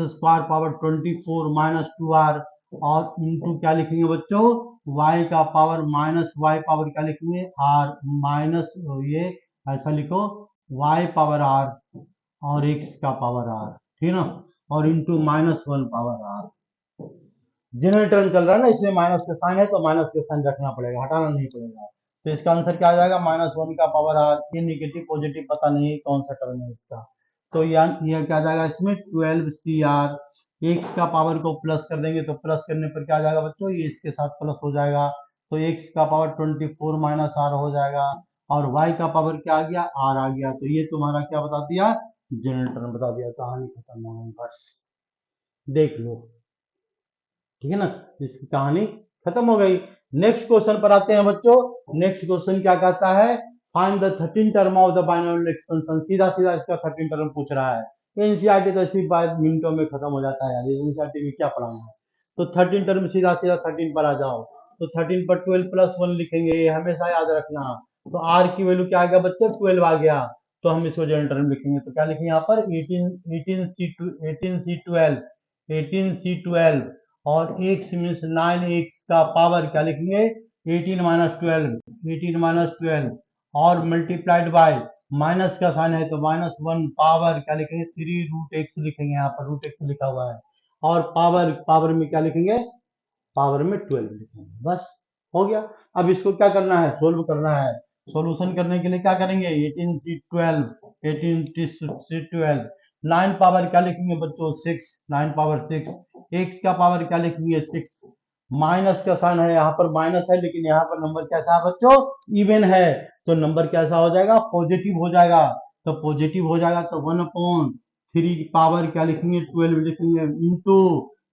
स्क्वायर पावर 24 -2r, और इंटू क्या लिखेंगे बच्चों, y का पावर -y पावर क्या लिखेंगे, r माइनस, ये ऐसा लिखो y पावर r, और x का पावर r, ठीक है ना, और into -1 power r। General term चल रहा है ना, इसमें माइनस का साइन है तो माइनस का साइन रखना पड़ेगा, हटाना नहीं पड़ेगा, तो इसका आंसर क्या आ जाएगा, -1 का पावर r, ये निगेटिव पॉजिटिव पता नहीं है कौन सा टर्म है इसका, तो यह क्या आ जाएगा इसमें 12CR, x का पावर को प्लस कर देंगे, तो प्लस करने पर क्या आ जाएगा बच्चों, ये इसके साथ प्लस हो जाएगा, तो x का पावर 24 माइनस r हो जाएगा, और y का पावर क्या आ गया, r आ गया, तो ये तुम्हारा क्या बता दिया, जनरल टर्म बता दिया, कहानी खत्म हो गई, बस देख लो, ठीक है ना, इसकी कहानी खत्म हो गई। नेक्स्ट क्वेश्चन पर आते हैं बच्चों, नेक्स्ट क्वेश्चन क्या कहता है, find the 13 term of the binomial expansion, सीधा सीधा इसका 13 टर्म पूछ रहा है, एनसीईआरटी तो इसी बात मिनटों में खत्म हो जाता है यार, एनसीईआरटी में क्या पढ़ाना है, तो 13 टर्म सीधा सीधा 13 पर आ जाओ, तो 13 पर 12+1 लिखेंगे, ये हमेशा याद रखना, तो आर की वैल्यू क्या आ गया बच्चों, 12 आ गया, तो हम इसको जनरल टर्म लिखेंगे, तो क्या लिखेंगे यहाँ पर 18C12 और x मीन्स 9x का पावर क्या लिखेंगे, 18 - 12, 18 - 12, और मल्टीप्लाइड बाय माइनस का साइन है तो -1 पावर क्या लिखेंगे 3√x लिखेंगे, यहाँ पर √x लिखा हुआ है, और पावर पावर में क्या लिखेंगे, पावर में 12 लिखेंगे, बस हो गया। अब इसको क्या करना है, सोल्व करना है। सॉल्यूशन करने के लिए क्या करेंगे, 18 से 12, 18 से 12, 9 पावर क्या लिखेंगे बच्चों 6, 9 पावर 6, x का पावर क्या लिखेंगे 6, माइनस का साइन है, यहाँ पर माइनस है लेकिन यहाँ पर नंबर कैसा है बच्चों, इवन है, तो नंबर कैसा हो जाएगा, पॉजिटिव हो जाएगा। तो पॉजिटिव हो जाएगा तो 1/3 पावर क्या लिखेंगे 12 लिखेंगे, इंटू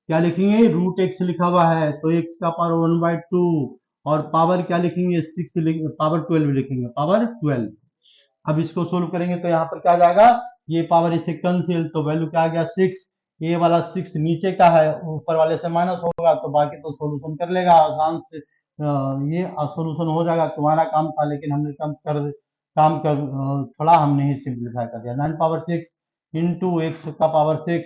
क्या लिखेंगे √x लिखा हुआ है तो x का पावर 1/2, और पावर क्या लिखेंगे 6 पावर 12 लिखेंगे, पावर 12। अब इसको सोल्व करेंगे तो यहाँ पर क्या आ जाएगा, ये पावर इसे कैंसिल, तो वैल्यू क्या आ गया 6, ये वाला 6 नीचे का है, ऊपर वाले से माइनस होगा, तो बाकी तो सोल्यूशन कर लेगा आसान से, ये सोल्यूशन हो जाएगा। तुम्हारा काम था लेकिन हमने थोड़ा हमने ही सिंप्लीफाई कर दिया। 9 पावर 6 इंटू एक्स का power 6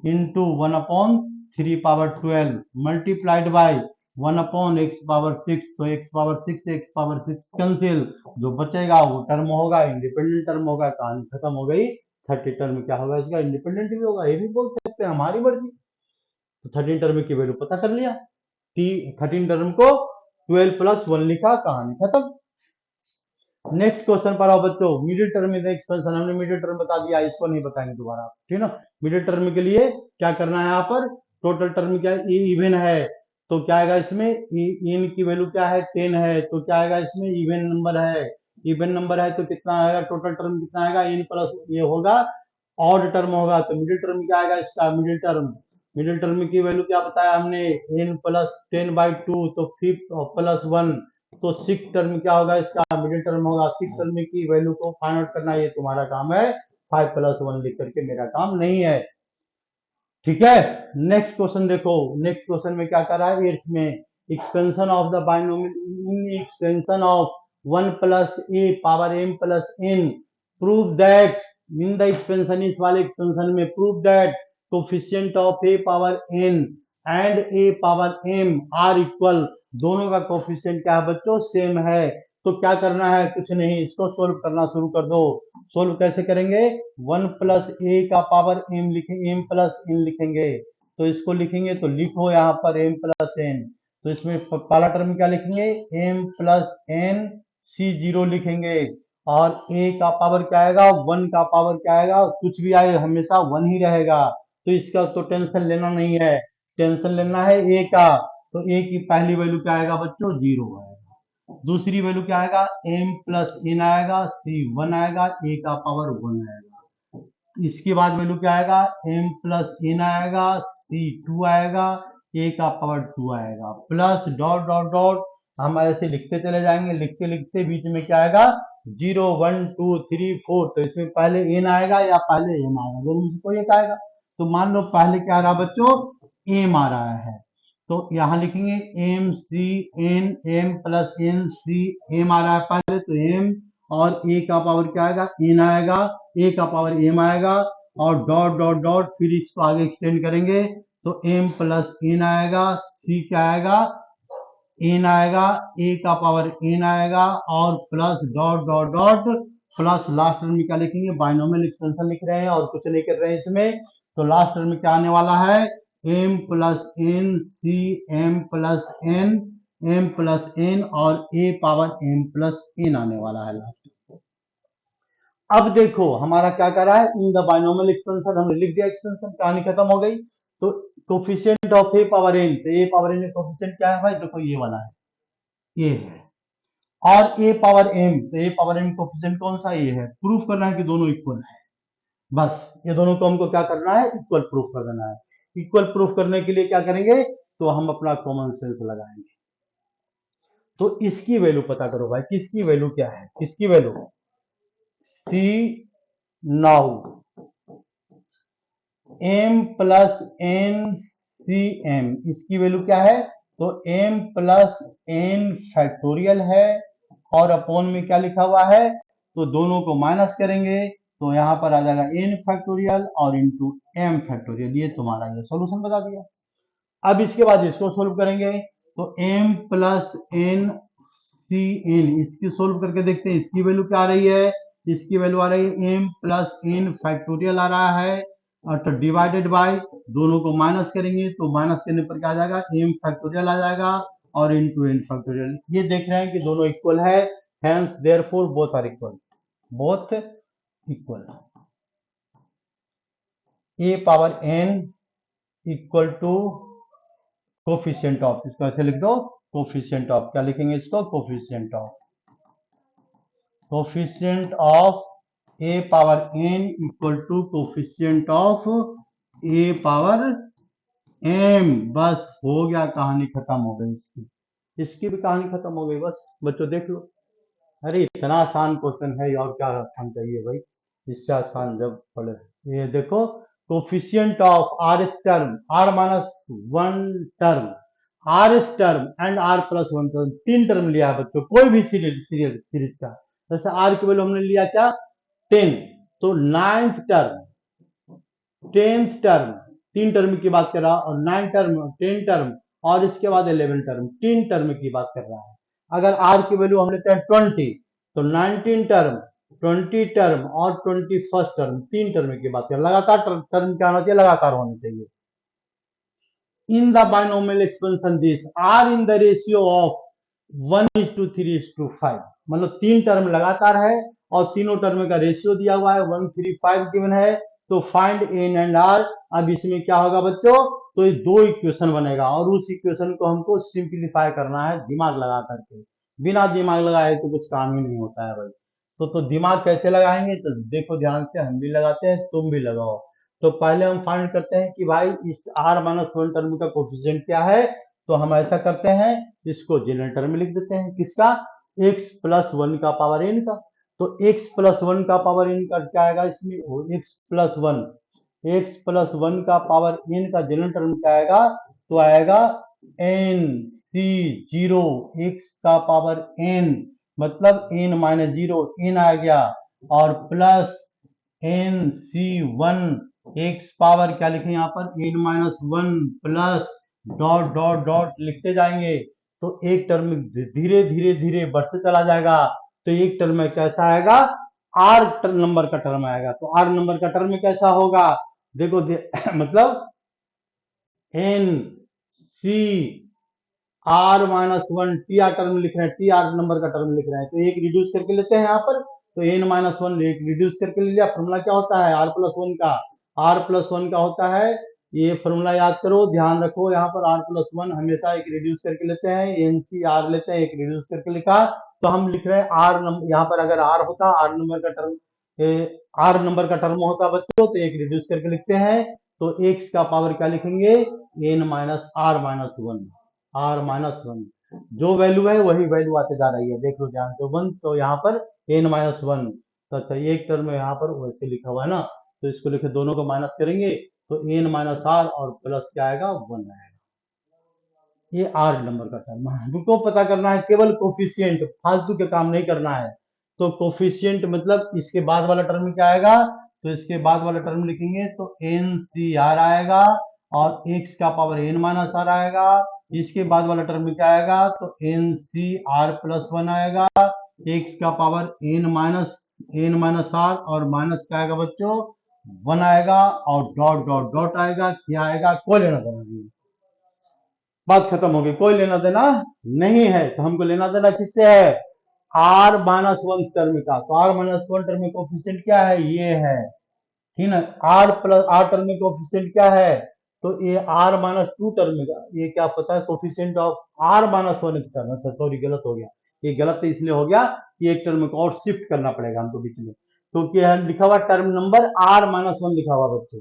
into 1/3 power 12 multiplied by 1/x power 6, तो x पावर 6 से x पावर 6 कैंसिल, जो बचेगा वो टर्म होगा, इंडिपेंडेंट टर्म होगा, कहानी खत्म हो गई। 30 टर्म क्या होगा इसका, इंडिपेंडेंट भी होगा, ये भी बोल सकते हैं, हमारी मर्जी। तो 13 टर्म की वैल्यू पता कर लिया, 13 टर्म को 12 + 1 लिखा, कहानी खत्म। नेक्स्ट क्वेश्चन पर आओ बच्चों, मिडिल टर्म में एक्सपेंशन, हमने मिडिल टर्म बता दिया, इसको नहीं बताएंगे दोबारा, ठीक है ना। मिडिल टर्म के लिए क्या करना है, यहाँ पर टोटल टर्म क्या है, ए इवन है, तो क्या आएगा इसमें, एन की वैल्यू क्या है 10 है, तो क्या आएगा इसमें, इवन नंबर है, इवन नंबर है तो कितना आएगा, टोटल टर्म कितना आएगा, एन प्लस ये होगा, ऑड टर्म होगा, तो मिडिल टर्म क्या आएगा इसका, मिडिल टर्म की वैल्यू क्या बताया हमने, n + 10/2, तो 5 + 1, तो 6 टर्म क्या होगा इसका, मिडिल टर्म होगा। 6 टर्म की वैल्यू को फाइंड आउट करना, ये तुम्हारा काम है, 5 + 1 लिख करके, मेरा काम नहीं है, ठीक है। नेक्स्ट क्वेश्चन देखो, नेक्स्ट क्वेश्चन में क्या कर रहा है, 8th में, expansion of the binomial in expansion of 1 + a power m + n, prove that, in the expansion इस वाले एक्सपेंशन में, prove that coefficient of a power n and a power m are equal, दोनों का कोफिशिएंट क्या है बच्चों, सेम है। तो क्या करना है, कुछ नहीं, इसको सोल्व करना शुरू कर दो। सोल्व कैसे करेंगे, 1 + a का पावर m लिखेंगे, m + n लिखेंगे, तो इसको लिखेंगे तो लिखो यहाँ पर m + n, तो इसमें पहला टर्म क्या लिखेंगे, m + n c0 लिखेंगे, और a का पावर क्या आएगा, 1 का पावर क्या आएगा, कुछ भी आए हमेशा 1 ही रहेगा, तो इसका तो टेंशन लेना नहीं है, टेंशन लेना है a का, तो a की पहली वैल्यू क्या आएगा बच्चों, 0 आएगा, दूसरी वैल्यू क्या आएगा, m + n आएगा, c1 आएगा, a का पावर 1 आएगा, इसके बाद वैल्यू क्या आएगा, m + n आएगा, c2 आएगा, a का पावर 2 आएगा, प्लस डॉट डॉट डॉट, हम ऐसे लिखते चले जाएंगे, लिखते लिखते बीच में क्या आएगा, 0 1 2 3 4, तो इसमें पहले n आएगा या पहले m आएगा, दोनों में से कोई एक आएगा, तो मान लो पहले क्या आ रहा बच्चों, m आ रहा है, तो यहां लिखेंगे m c n, m + n c, m आ रहा है पहले, तो m, और a का पावर क्या आएगा, n आएगा, a का पावर m आएगा, और डॉट डॉट डॉट, फिर इसको आगे एक्सटेंड करेंगे, तो m + n आएगा, c क्या आएगा, n आएगा, a का पावर n आएगा, और plus dot dot dot, plus last term में क्या लिखेंगे, बाइनोमियल एक्सपेंशन लिख रहे हैं और कुछ नहीं कर रहे हैं इसमें, तो लास्ट टर्म में क्या आने वाला है, m + n c, m + n, m + n, और a पावर m + n आने वाला है लास्ट। अब देखो हमारा क्या कर रहा है, इन द बाइनोमियल एक्सपेंशन, हमने लिख दिया एक्सपेंशन, कहानी खत्म हो गई। तो coefficient of a power n, तो a पावर n का कोफिशिएंट क्या है भाई, देखो ये वाला है, ये है, और a पावर m, तो a पावर m कोफिशिएंट कौन सा, ये है, प्रूफ करना है कि दोनों इक्वल है, बस ये दोनों को हमको क्या करना है, इक्वल प्रूफ कर देना है। इक्वल प्रूफ करने के लिए क्या करेंगे, तो हम अपना कॉमन सेंस लगाएंगे, तो इसकी वैल्यू पता करो भाई, किसकी वैल्यू क्या है, किसकी value, see now m + n c m, इसकी वैल्यू क्या है, तो m + n फैक्टोरियल है, और अपॉन में क्या लिखा हुआ है, तो दोनों को माइनस करेंगे, तो यहाँ पर आ जाएगा n फैक्टोरियल और इंटू m फैक्टोरियल, ये तुम्हारा ये सॉल्यूशन बता दिया। अब इसके बाद इसको सोल्व करेंगे, तो m + n सी एन, इसकी सोल्व करके देखते हैं इसकी वैल्यू क्या आ रही है। इसकी वैल्यू आ रही है एम प्लस एन फैक्टोरियल आ रहा है, और तो डिवाइडेड बाय, दोनों को माइनस करेंगे तो माइनस करने पर क्या आ जाएगा, एम फैक्टोरियल आ जाएगा और इनटू एन फैक्टोरियल। ये देख रहे हैं कि दोनों इक्वल है, hence therefore both are equal, both equal. A power n equal to coefficient of, इसको ऐसे लिख दो, कोफिशिएंट ऑफ, क्या लिखेंगे इसको, coefficient of, coefficient of a power n equal to coefficient of a power m. बस हो गया, कहानी खत्म हो गई इसकी, इसकी भी कहानी खत्म हो गई। बस बच्चों देख लो, अरे इतना आसान क्वेश्चन है और क्या आसान चाहिए भाई, इससे आसान जब पढ़े। ये देखो, coefficient of r s term, r minus one term, r s term and r plus one term, तीन टर्म लिया है बच्चों, कोई भी सीरीज का। जैसे आर की वैल्यू हमने लिया क्या, 10, तो नाइन्थ टर्म, 10th टर्म, तीन टर्म की बात कर रहा है, और 9 टर्म, 10 टर्म, और इसके बाद 11 टर्म, तीन टर्म की बात कर रहा है। अगर आर की वैल्यू हम लेते हैं 20, तो 19 टर्म, 20 टर्म और 21st टर्म, तीन टर्म की बात कर, लगातार टर्म क्या होना चाहिए, लगातार होने चाहिए। In the binomial expansion this are in the ratio of 1:3:5, मतलब तीन टर्म लगातार है और तीनों टर्म का रेशियो दिया हुआ है 1:3:5 गिवन है। तो फाइंड एन एंड आर। अब इसमें क्या होगा बच्चों, तो ये दो इक्वेशन बनेगा और उस इक्वेशन को हमको सिंप्लीफाई करना है दिमाग लगा करके, बिना दिमाग लगाए तो कुछ काम ही नहीं होता है भाई। तो दिमाग कैसे लगाएंगे, तो देखो ध्यान से, हम भी लगाते हैं, तुम भी लगाओ। तो पहले हम फाइंड करते हैं कि भाई इस आर माइनस वन टर्म का कोफिशिएंट क्या है। तो हम ऐसा करते हैं, इसको जनरेटर में लिख देते हैं, किसका, x प्लस वन का पावर n का। तो x प्लस वन का पावर n का क्या आएगा इसमें, x plus one, x plus one का पावर n का जनरेटर में क्या आएगा, तो आएगा n c जीरो, x का पावर n, मतलब n माइनस जीरो, n आ गया, और plus n c one, x power क्या लिखें यहाँ पर, n minus one, plus dot dot dot लिखते जाएंगे, तो एक टर्म धीरे धीरे धीरे बढ़ते चला जाएगा। तो एक टर्म में कैसा आएगा, आर नंबर का टर्म आएगा। तो आर नंबर का टर्म में कैसा होगा, देखो मतलब n c r minus one, t r term लिख रहे हैं, टी आर नंबर का टर्म लिख रहे हैं, तो एक रिड्यूस करके लेते हैं यहाँ पर। तो एन माइनस वन रिड्यूस करके ले लिया, फॉर्मूला क्या होता है, आर प्लस वन का, आर प्लस वन का होता है, ये फॉर्मूला याद करो, ध्यान रखो, यहाँ पर आर प्लस वन हमेशा एक रिड्यूस करके लेते हैं, एन सी आर लेते हैं, एक रिड्यूस करके लिखा। तो हम लिख रहे हैं आर नंबर, यहाँ पर अगर आर होता, आर नंबर का टर्म, आर नंबर का टर्म होता बच्चों, तो एक रिड्यूस करके लिखते हैं। तो एक्स का पावर क्या लिखेंगे, n minus r minus one, r minus one, जो वैल्यू है वही वैल्यू आते जा रही है, देख लो ध्यान से, वन, तो यहाँ पर एन माइनस वन। तो अच्छा, एक टर्म यहाँ पर वैसे लिखा हुआ है ना, तो इसको लिखे, दोनों को माइनस करेंगे तो एन माइनस आर और प्लस क्या आएगा, वन आएगा। ये आर नंबर का टर्म है, हमको पता करना है केवल कोफिशिएंट, फालतू के काम नहीं करना है। तो कोफिशिएंट मतलब इसके बाद वाला टर्म क्या आएगा, तो इसके बाद वाला टर्म लिखेंगे तो एन सी आर आएगा, और एक्स का पावर एन माइनस आर आएगा। इसके बाद वाला टर्म क्या आएगा, तो n c r plus one आएगा, एक्स का पावर एन माइनस आर, और माइनस क्या आएगा बच्चों, वन आएगा, और डॉट डॉट डॉट आएगा, क्या आएगा, कोई लेना देना नहीं, बात खत्म हो गई, कोई लेना देना नहीं है। तो हमको लेना देना किससे है, आर माइनस वन टर्म का। तो आर माइनस वन टर्म में कोफिशिएंट क्या है, ये है, ठीक ना। आर प्लस आर टर्म में कोफिशिएंट क्या है, तो ये आर माइनस टू टर्म का, ये क्या पता है, coefficient of r minus one term. अच्छा सॉरी, गलत हो गया, ये गलत इसलिए हो गया कि एक टर्म को और शिफ्ट करना पड़ेगा हमको बीच में, क्योंकि तो लिखा हुआ term number r minus one लिखा हुआ बच्चों,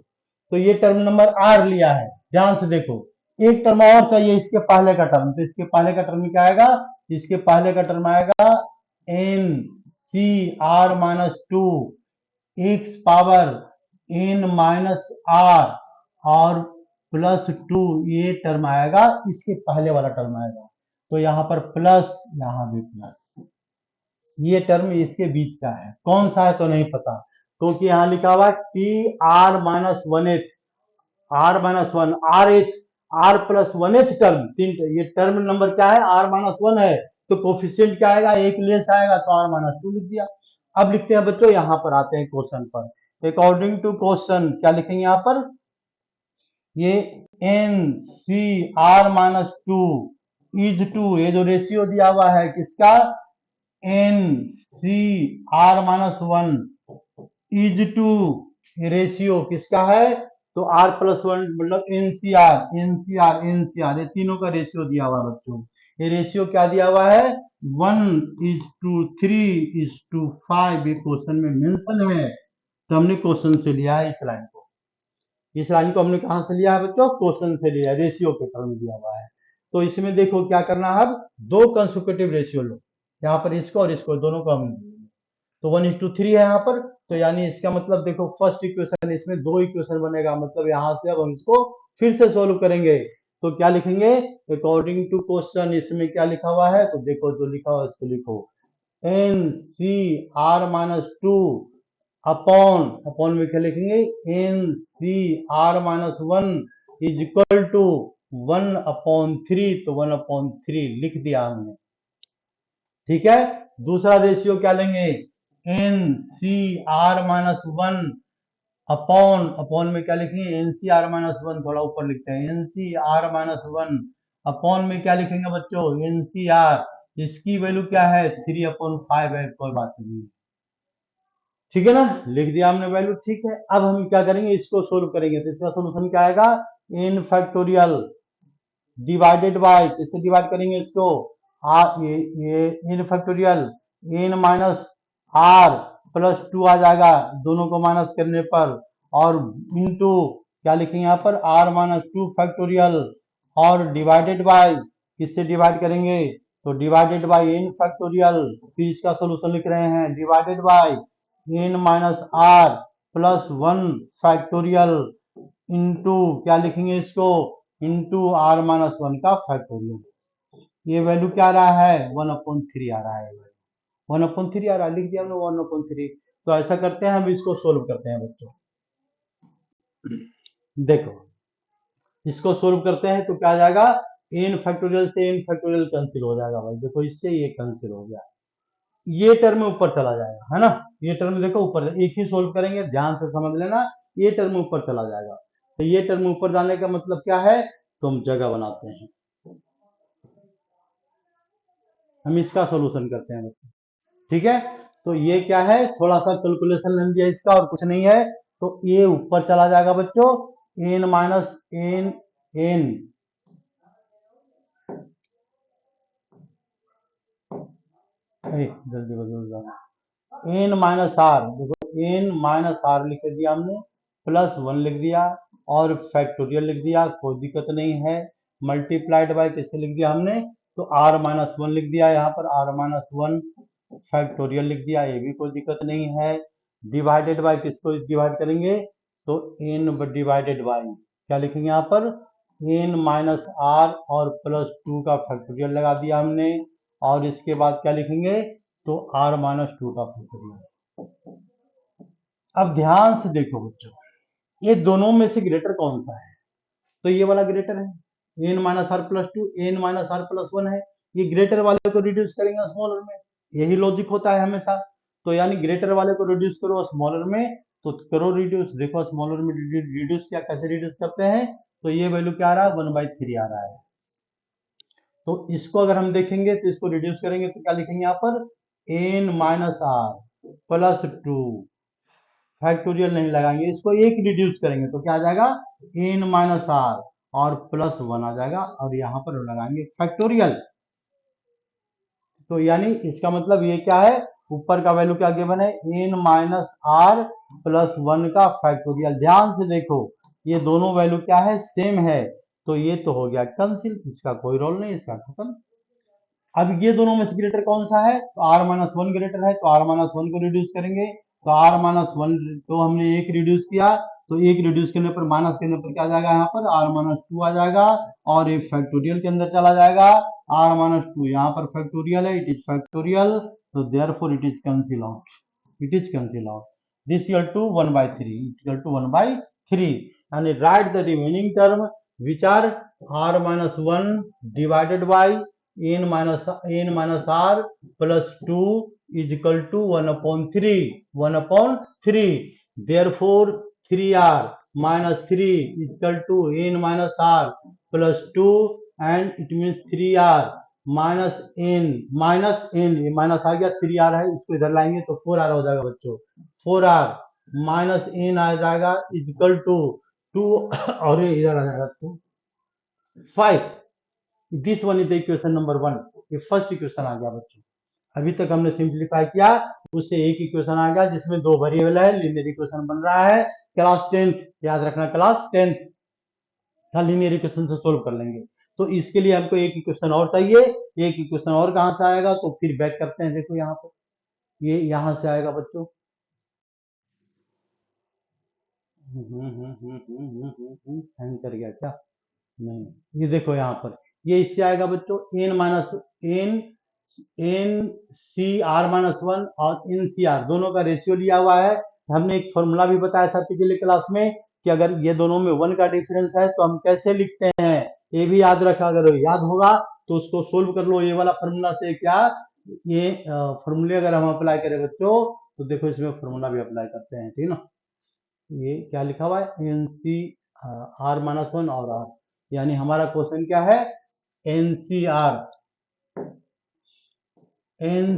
तो ये टर्म नंबर आर लिया है, ध्यान से देखो। एक टर्म और चाहिए इसके पहले का टर्म, तो इसके पहले का टर्म क्या आएगा, इसके पहले का टर्म आएगा n c r minus two, x power N minus r और प्लस टू, ये टर्म आएगा, इसके पहले वाला टर्म आएगा। तो यहाँ पर प्लस, यहाँ भी प्लस, ये टर्म इसके बीच का है, कौन सा है तो नहीं पता, क्योंकि यहाँ लिखा हुआ t r minus one h, r minus one, r h, r plus one h term, तीन, ये टर्म नंबर क्या है, आर माइनस वन है, तो कोफिशिएंट क्या आएगा, एक लेस आएगा तो r माइनस 2 लिख दिया। अब लिखते हैं बच्चों, यहाँ पर आते हैं क्वेश्चन पर। अकॉर्डिंग टू क्वेश्चन क्या लिखेंगे यहाँ पर, ये n c r minus 2 is to, ये जो रेशियो दिया हुआ है किसका, n c r minus 1 is to, ratio किसका है, तो r प्लस 1 मतलब एनसीआर, ये तीनों का रेशियो दिया हुआ है बच्चों। ये रेशियो क्या दिया हुआ है, 1:3:5, ये क्वेश्चन में मेंशन है। तो हमने क्वेश्चन से लिया है इस लाइन को, इस लाइन को हमने कहां से लिया है बच्चों, क्वेश्चन से लिया है, रेशियो के टर्म में दिया हुआ है। तो इसमें देखो क्या करना है, अब दो कंसेक्यूटिव रेशियो लो, यहाँ पर इसको और इसको दोनों को हम, तो 1:3 है यहाँ पर। तो यानी इसका मतलब देखो फर्स्ट इक्वेशन, इसमें दो इक्वेशन बनेगा, मतलब यहाँ से अब हम इसको फिर से सोल्व करेंगे। तो क्या लिखेंगे, अकॉर्डिंग टू क्वेश्चन, इसमें क्या लिखा हुआ है, तो देखो जो लिखा हुआ है इसको लिखो, n c r minus 2 upon में क्या लिखेंगे, n c r minus 1 is equal to 1/3, तो 1/3 लिख दिया हमने। ठीक है, दूसरा रेशियो क्या लेंगे, n c r minus 1 upon में क्या लिखेंगे, एन सी आर माइनस 1, थोड़ा ऊपर लिखते हैं, n c r minus 1 upon में क्या लिखेंगे बच्चों, एन सी आर, इसकी वैल्यू क्या है, 3/5 है, कोई बात नहीं, ठीक है ना, लिख दिया हमने वैल्यू। ठीक है, अब हम क्या करेंगे, इसको सोल्व करेंगे। तो इसका सोल्यूशन क्या आएगा, एन फैक्टोरियल डिवाइडेड बाय, किससे डिवाइड करेंगे इसको, ये n factorial, n minus r plus 2 आ जाएगा दोनों को माइनस करने पर, और इनटू क्या लिखेंगे यहाँ पर, आर माइनस 2 फैक्टोरियल, और डिवाइडेड बाय, किससे डिवाइड करेंगे, तो डिवाइडेड बाय एन फैक्टोरियल, फिर इसका सोल्यूशन लिख रहे हैं, divided by n minus r plus 1 factorial into क्या लिखेंगे इसको, इंटू आर माइनस 1 का फैक्टोरियल। ये वैल्यू क्या आ रहा है, 1/3 आ रहा है, 1/3 आ रहा है, लिख दिया हमने 1/3। तो ऐसा करते हैं, हम इसको सोल्व करते हैं बच्चों। देखो इसको सोल्व करते हैं तो क्या आ जाएगा, एन फैक्टोरियल से एन फैक्टोरियल कैंसिल हो जाएगा भाई, देखो इससे ये कैंसिल हो गया, ये टर्म ऊपर चला जाएगा, है ना, ये टर्म देखो ऊपर, एक ही सोल्व करेंगे, ध्यान से समझ लेना, ये टर्म ऊपर चला जाएगा। तो ये टर्म ऊपर जाने का मतलब क्या है, तो हम जगह बनाते हैं, हम इसका सोल्यूशन करते हैं बच्चों। ठीक है, तो ये क्या है, थोड़ा सा कैलकुलेशन ले लिया इसका, और कुछ नहीं है। तो ये ऊपर चला जाएगा बच्चों, एन माइनस एन एन जल्दी बदल जाना, एन माइनस आर, देखो एन माइनस आर लिख दिया हमने, प्लस 1 लिख दिया, और फैक्टोरियल लिख दिया, कोई दिक्कत नहीं है, मल्टीप्लाइड बाय किससे लिख दिया हमने, तो आर माइनस 1 लिख दिया, यहाँ पर आर माइनस 1 फैक्टोरियल लिख दिया, ये भी कोई दिक्कत नहीं है। डिवाइडेड बाय किसको डिवाइड करेंगे, तो एन डिवाइडेड बाय क्या लिखेंगे यहाँ पर, एन माइनस आर और प्लस 2 का फैक्टोरियल लगा दिया हमने, और इसके बाद क्या लिखेंगे, तो आर माइनस 2 का फैक्टोरियल। अब ध्यान से देखो बच्चों, ये दोनों में से ग्रेटर कौन सा है, तो ये वाला ग्रेटर है, n minus r plus 2, n minus r plus 1 है, ये ग्रेटर वाले को रिड्यूस करेंगे स्मॉलर में, यही लॉजिक होता है हमेशा। तो यानी ग्रेटर वाले को रिड्यूस करो स्मॉलर में, तो करो रिड्यूस, देखो स्मॉलर में रिड्यूस क्या, कैसे रिड्यूस करते हैं, तो ये वैल्यू क्या आ रहा है, 1/3 आ रहा है। तो इसको अगर हम देखेंगे तो इसको रिड्यूस करेंगे तो क्या लिखेंगे यहाँ पर, n minus r plus 2 factorial नहीं लगाएंगे, इसको एक रिड्यूस करेंगे तो क्या आ जाएगा, एन माइनस आर और प्लस 1 आ जाएगा, और यहाँ पर लगाएंगे फैक्टोरियल। तो यानी इसका मतलब ये क्या है, ऊपर का वैल्यू क्या गिवन है, एन माइनस आर प्लस 1 का फैक्टोरियल। ध्यान से देखो ये दोनों वैल्यू क्या है, सेम है, तो ये तो हो गया कैंसिल, इसका कोई रोल नहीं, इसका खत्म। अब ये दोनों में से ग्रेटर कौन सा है, तो आर माइनस 1 ग्रेटर है, तो आर माइनस 1 को रिड्यूस करेंगे, तो आर माइनस 1 तो हमने एक रिड्यूस किया, तो एक रिड्यूस करने पर माइनस करने पर क्या आ जाएगा, यहाँ पर आर माइनस 2 आ जाएगा, और एक फैक्टोरियल के अंदर चला जाएगा, आर माइनस 2 यहाँ पर फैक्टोरियल है, इट इज फैक्टोरियल, तो therefore it is cancel out, it is cancel out, this equal to 1/3, equal to 1/3, यानी right the remaining term which are r minus 1 divided by n minus r plus 2 is equal to 1/3 therefore 3r minus 3 is equal to n minus r plus 2 and it means 3r minus n ये माइनस आ गया 3r है इसको इधर लाएंगे तो 4r हो जाएगा बच्चों 4r माइनस n आ जाएगा इज इक्वल टू 2 और ये इधर आ जाएगा 2 5 this one is the equation number 1 ये फर्स्ट इक्वेशन आ गया बच्चों अभी तक हमने सिंप्लीफाई किया उससे एक इक्वेशन आ गया जिसमें दो वेरिएबल है लीनियर इक्वेशन बन रहा है क्लास 10th याद रखना क्लास 10th लीनियर इक्वेशन से सोल्व कर लेंगे तो इसके लिए हमको एक इक्वेशन और चाहिए एक इक्वेशन और कहां से आएगा तो फिर बैक करते हैं देखो यहाँ पर ये यहां से आएगा बच्चों हैंग कर गया क्या नहीं ये देखो यहाँ पर ये इससे आएगा बच्चों एन सी आर माइनस 1 और एन सी आर दोनों का रेशियो लिया हुआ है हमने एक फॉर्मूला भी बताया था पिछले क्लास में कि अगर ये दोनों में 1 का डिफरेंस है तो हम कैसे लिखते हैं ये भी याद रखा अगर याद होगा तो उसको सोल्व कर लो ये वाला फॉर्मूला से क्या ये फॉर्मूले अगर हम अप्लाई करें बच्चों तो देखो इसमें फॉर्मूला भी अप्लाई करते हैं ठीक ना ये क्या लिखा हुआ है एन सी आर माइनस 1 और आर यानी हमारा क्वेश्चन क्या है एन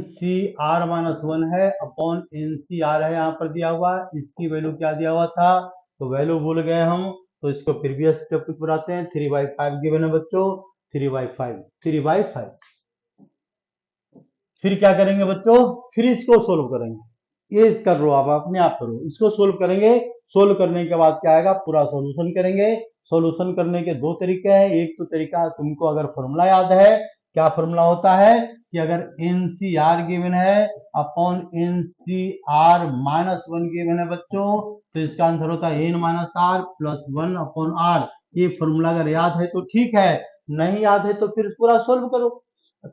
सी आर माइनस 1 है अपॉन एन सी आर है यहाँ पर दिया हुआ इसकी वैल्यू क्या दिया हुआ था तो वैल्यू भूल गए हम तो इसको प्रीवियस टॉपिक पर आते हैं 3/5 गिवन है बच्चों 3/5 फिर क्या करेंगे बच्चों फिर इसको सोल्व करेंगे ये कर लो आप अपने आप करो इसको सोल्व करेंगे सोल्व करने के बाद क्या आएगा पूरा सॉल्यूशन करेंगे सॉल्यूशन करने के दो तरीके हैं एक तो तरीका तुमको अगर फॉर्मूला याद है क्या फॉर्मूला होता है कि अगर एन सी आर गिवन है upon n c r minus 1 given है बच्चों तो इसका आंसर होता है n minus r plus 1 upon r ये फॉर्मूला अगर याद है तो ठीक है नहीं याद है तो फिर पूरा सोल्व करो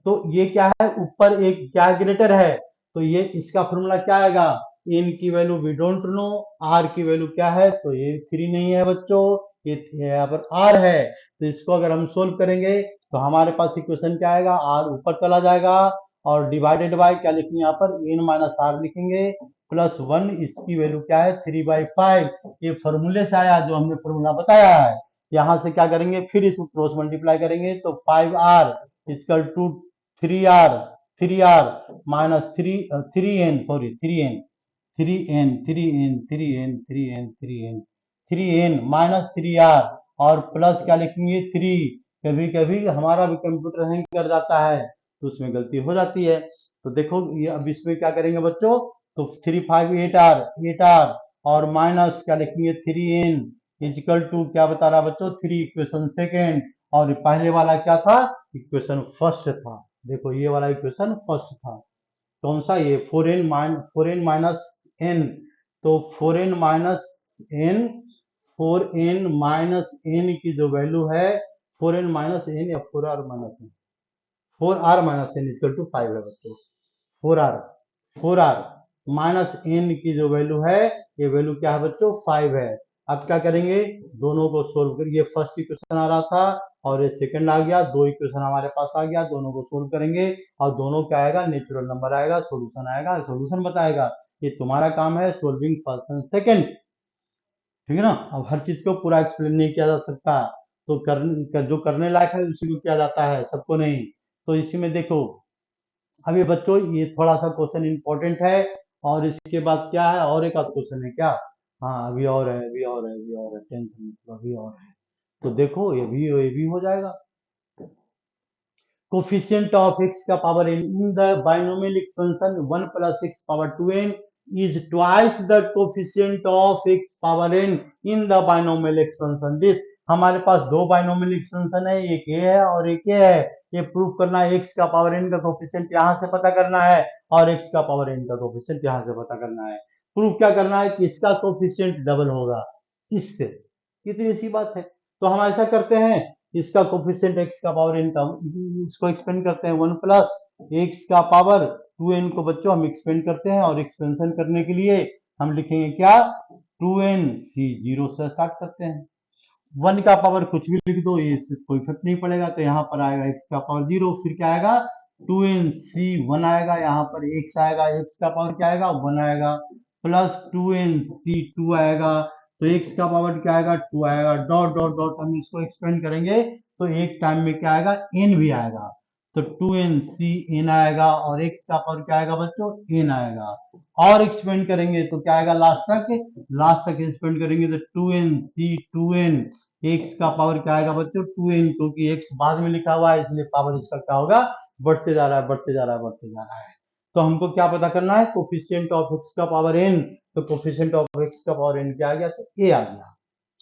तो ये क्या है ऊपर एक कैलकुलेटर है तो ये इसका फॉर्मूला क्या आएगा एन की value we don't know r की वैल्यू क्या है तो ये 3 नहीं है बच्चों ये यहाँ पर आर है तो इसको अगर हम सोल्व करेंगे तो हमारे पास इक्वेशन क्या आएगा आर ऊपर चला जाएगा और डिवाइडेड बाय क्या लिखेंगे यहाँ पर एन माइनस आर लिखेंगे प्लस 1 इसकी वैल्यू क्या है 3/5 ये फॉर्मूले से आया जो हमने फॉर्मूला बताया है यहाँ से क्या करेंगे फिर इसको क्रॉस मल्टीप्लाई करेंगे तो 5r equal to 3r minus 3n minus 3r और प्लस क्या लिखेंगे 3 कभी कभी हमारा भी कंप्यूटर हैंग कर जाता है तो उसमें गलती हो जाती है तो देखो ये अब इसमें क्या करेंगे बच्चों तो 3 5 8r और माइनस क्या लिखेंगे 3n इक्वल टू क्या बता रहा बच्चों 3 इक्वेशन सेकेंड और पहले वाला क्या था इक्वेशन फर्स्ट था देखो ये वाला इक्वेशन फर्स्ट था कौन सा ये 4n माइनस n तो 4n माइनस n की जो वैल्यू है 4n माइनस n या 4r minus n 4r minus n equal to 5 है बच्चों 4r माइनस n की जो वैल्यू है ये वैल्यू क्या है बच्चों 5 है अब क्या करेंगे दोनों को सोल्व कर ये फर्स्ट इक्वेशन आ रहा था और ये सेकंड आ गया दो इक्वेशन हमारे पास आ गया दोनों को सोल्व करेंगे और दोनों क्या आएगा नेचुरल नंबर आएगा सॉल्यूशन आएगा सॉल्यूशन बताएगा ये तुम्हारा काम है सोल्विंग फर्स्ट एंड सेकंड ठीक है ना अब हर चीज को पूरा एक्सप्लेन नहीं किया जा सकता तो जो करने लायक है उसी को किया जाता है सबको नहीं तो इसी में देखो अभी बच्चों ये थोड़ा सा क्वेश्चन इंपॉर्टेंट है और इसके बाद क्या है और एक आध क्वेश्चन है क्या हाँ अभी और है टेंशन अभी और है तो देखो ये भी हो जाएगा कोफिशिएंट ऑफ x का power n in the binomial expansion 1 plus x power 2n is twice the coefficient of x power n in the binomial expansion this हमारे पास दो बाइनोमियल एक्सपेंशन है एक ये है और एक ये है ये प्रूव करना है x का पावर n का कोफिशिएंट यहाँ से पता करना है और x का पावर n का कोफिशिएंट यहाँ से पता करना है प्रूव क्या करना है कि इसका कोफिशिएंट डबल होगा इससे कितनी सी बात है तो हम ऐसा करते हैं इसका कोफिशिएंट x का पावर n का इसको एक्सपेंड करते हैं 1 प्लस x का पावर 2n को बच्चों हम एक्सपेंड करते हैं और एक्सपेंशन करने के लिए हम लिखेंगे क्या 2n c 0 से स्टार्ट करते हैं 1 का पावर कुछ भी लिख दो, ये इससे कोई इफेक्ट नहीं पड़ेगा। तो यहाँ पर आएगा x का पावर 0, फिर क्या आएगा 2nc1 आएगा, यहाँ पर x आएगा, x का पावर क्या आएगा 1 आएगा, प्लस 2nc2 आएगा, तो x का पावर क्या आएगा 2 आएगा, डॉट डॉट डॉट हम इसको एक्सपेंड करेंगे तो एक टाइम में क्या आएगा n भी आएगा, तो 2nc n आएगा, और x का पावर क्या आएगा बच्चों n आएगा, और एक्सपेंड करेंगे तो क्या आएगा लास्ट तक एक्सपेंड करेंगे तो 2nc2n, x का पावर क्या आएगा बच्चों 2n, क्योंकि x बाद में लिखा हुआ है इसलिए पावर इसका क्या होगा बढ़ते जा रहा है बढ़ते जा रहा है बढ़ते जा रहा है। तो हमको क्या पता करना है कोफिशिएंट ऑफ x का पावर n, तो कोफिशिएंट ऑफ x का पावर n क्या आ गया तो a आ गया।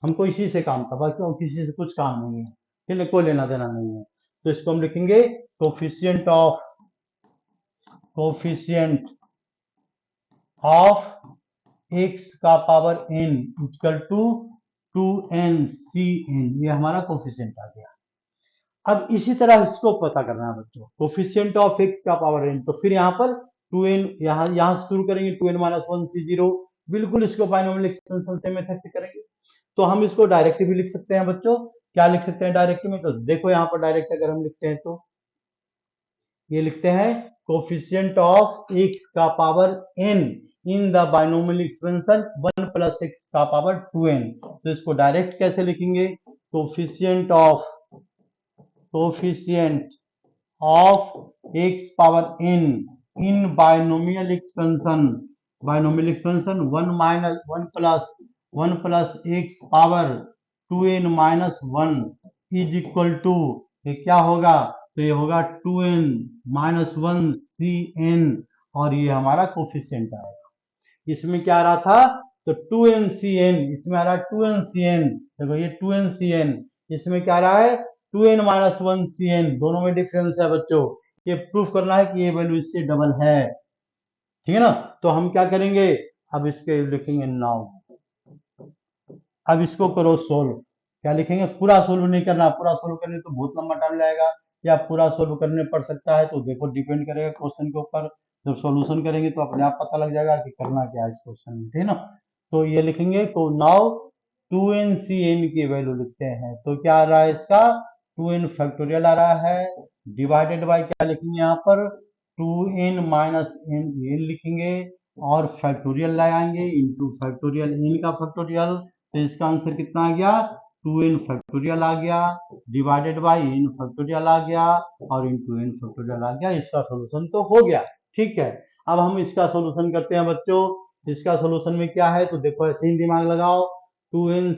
हमको इसी से काम था, बाकी और किसी से कुछ काम नहीं है, ठीक है, कोई लेना देना नहीं है। तो इसको हम लिखेंगे कोफिशिएंट ऑफ x का power n equal to 2nCn, ये हमारा कोफिशिएंट आ गया। अब इसी तरह इसको पता करना है बच्चों कोफिशिएंट ऑफ x का पावर n, तो फिर यहाँ पर 2n यहाँ से शुरू करेंगे 2n माइनस 1c0, बिल्कुल इसको बाइनोमियल एक्सपेंशन से मेथड से करेंगे। तो हम इसको डायरेक्ट भी लिख सकते हैं बच्चों, क्या लिख सकते हैं डायरेक्ट में, तो देखो यहाँ पर डायरेक्ट अगर हम लिखते हैं तो ये लिखते हैं कोफिशिएंट ऑफ x का power n in the binomial expansion 1 plus x का पावर 2n। तो इसको डायरेक्ट कैसे लिखेंगे coefficient of x power n in binomial expansion 1 plus x power 2n minus 1 is equal to, ये क्या होगा तो ये होगा 2n माइनस 1cn, और ये हमारा कोफिशिएंट आएगा। इसमें क्या आ रहा था तो 2ncn, इसमें आ रहा है 2ncn, देखो ये 2ncn, इसमें क्या आ रहा है 2n माइनस 1cn, दोनों में डिफरेंस है बच्चों, ये प्रूफ करना है कि ये वैल्यू इससे डबल है, ठीक है ना। तो हम क्या करेंगे अब इसके लिखेंगे नाउ, अब इसको करो सोल्व, क्या लिखेंगे पूरा सोल्व नहीं करना, पूरा सोल्व करने तो बहुत लंबा टाइम लगेगा, या पूरा सोल्व करने पड़ सकता है, तो देखो डिपेंड करेगा क्वेश्चन के ऊपर, जब सॉल्यूशन करेंगे तो अपने आप पता लग जाएगा कि करना क्या है इस क्वेश्चन में, ठीक है ना। तो ये लिखेंगे तो नाउ 2ncn की वैल्यू लिखते हैं, तो क्या आ रहा है इसका 2n फैक्टोरियल आ रहा है, डिवाइडेड बाय क्या लिखेंगे यहाँ पर 2n माइनस n लिखेंगे, और फैक्टोरियल लगाएंगे इंटू फैक्टोरियल n का फैक्टोरियल, तो इसका आंसर कितना आ गया 2n फैक्टोरियल आ गया, डिवाइडेड बाय n फैक्टोरियल आ गया, और इंटू n फैक्टोरियल आ गया। इसका सोल्यूशन तो हो गया, ठीक है। अब हम इसका सोल्यूशन करते हैं बच्चों, इसका सोल्यूशन में क्या है तो देखो ऐसे ही दिमाग लगाओ, 2n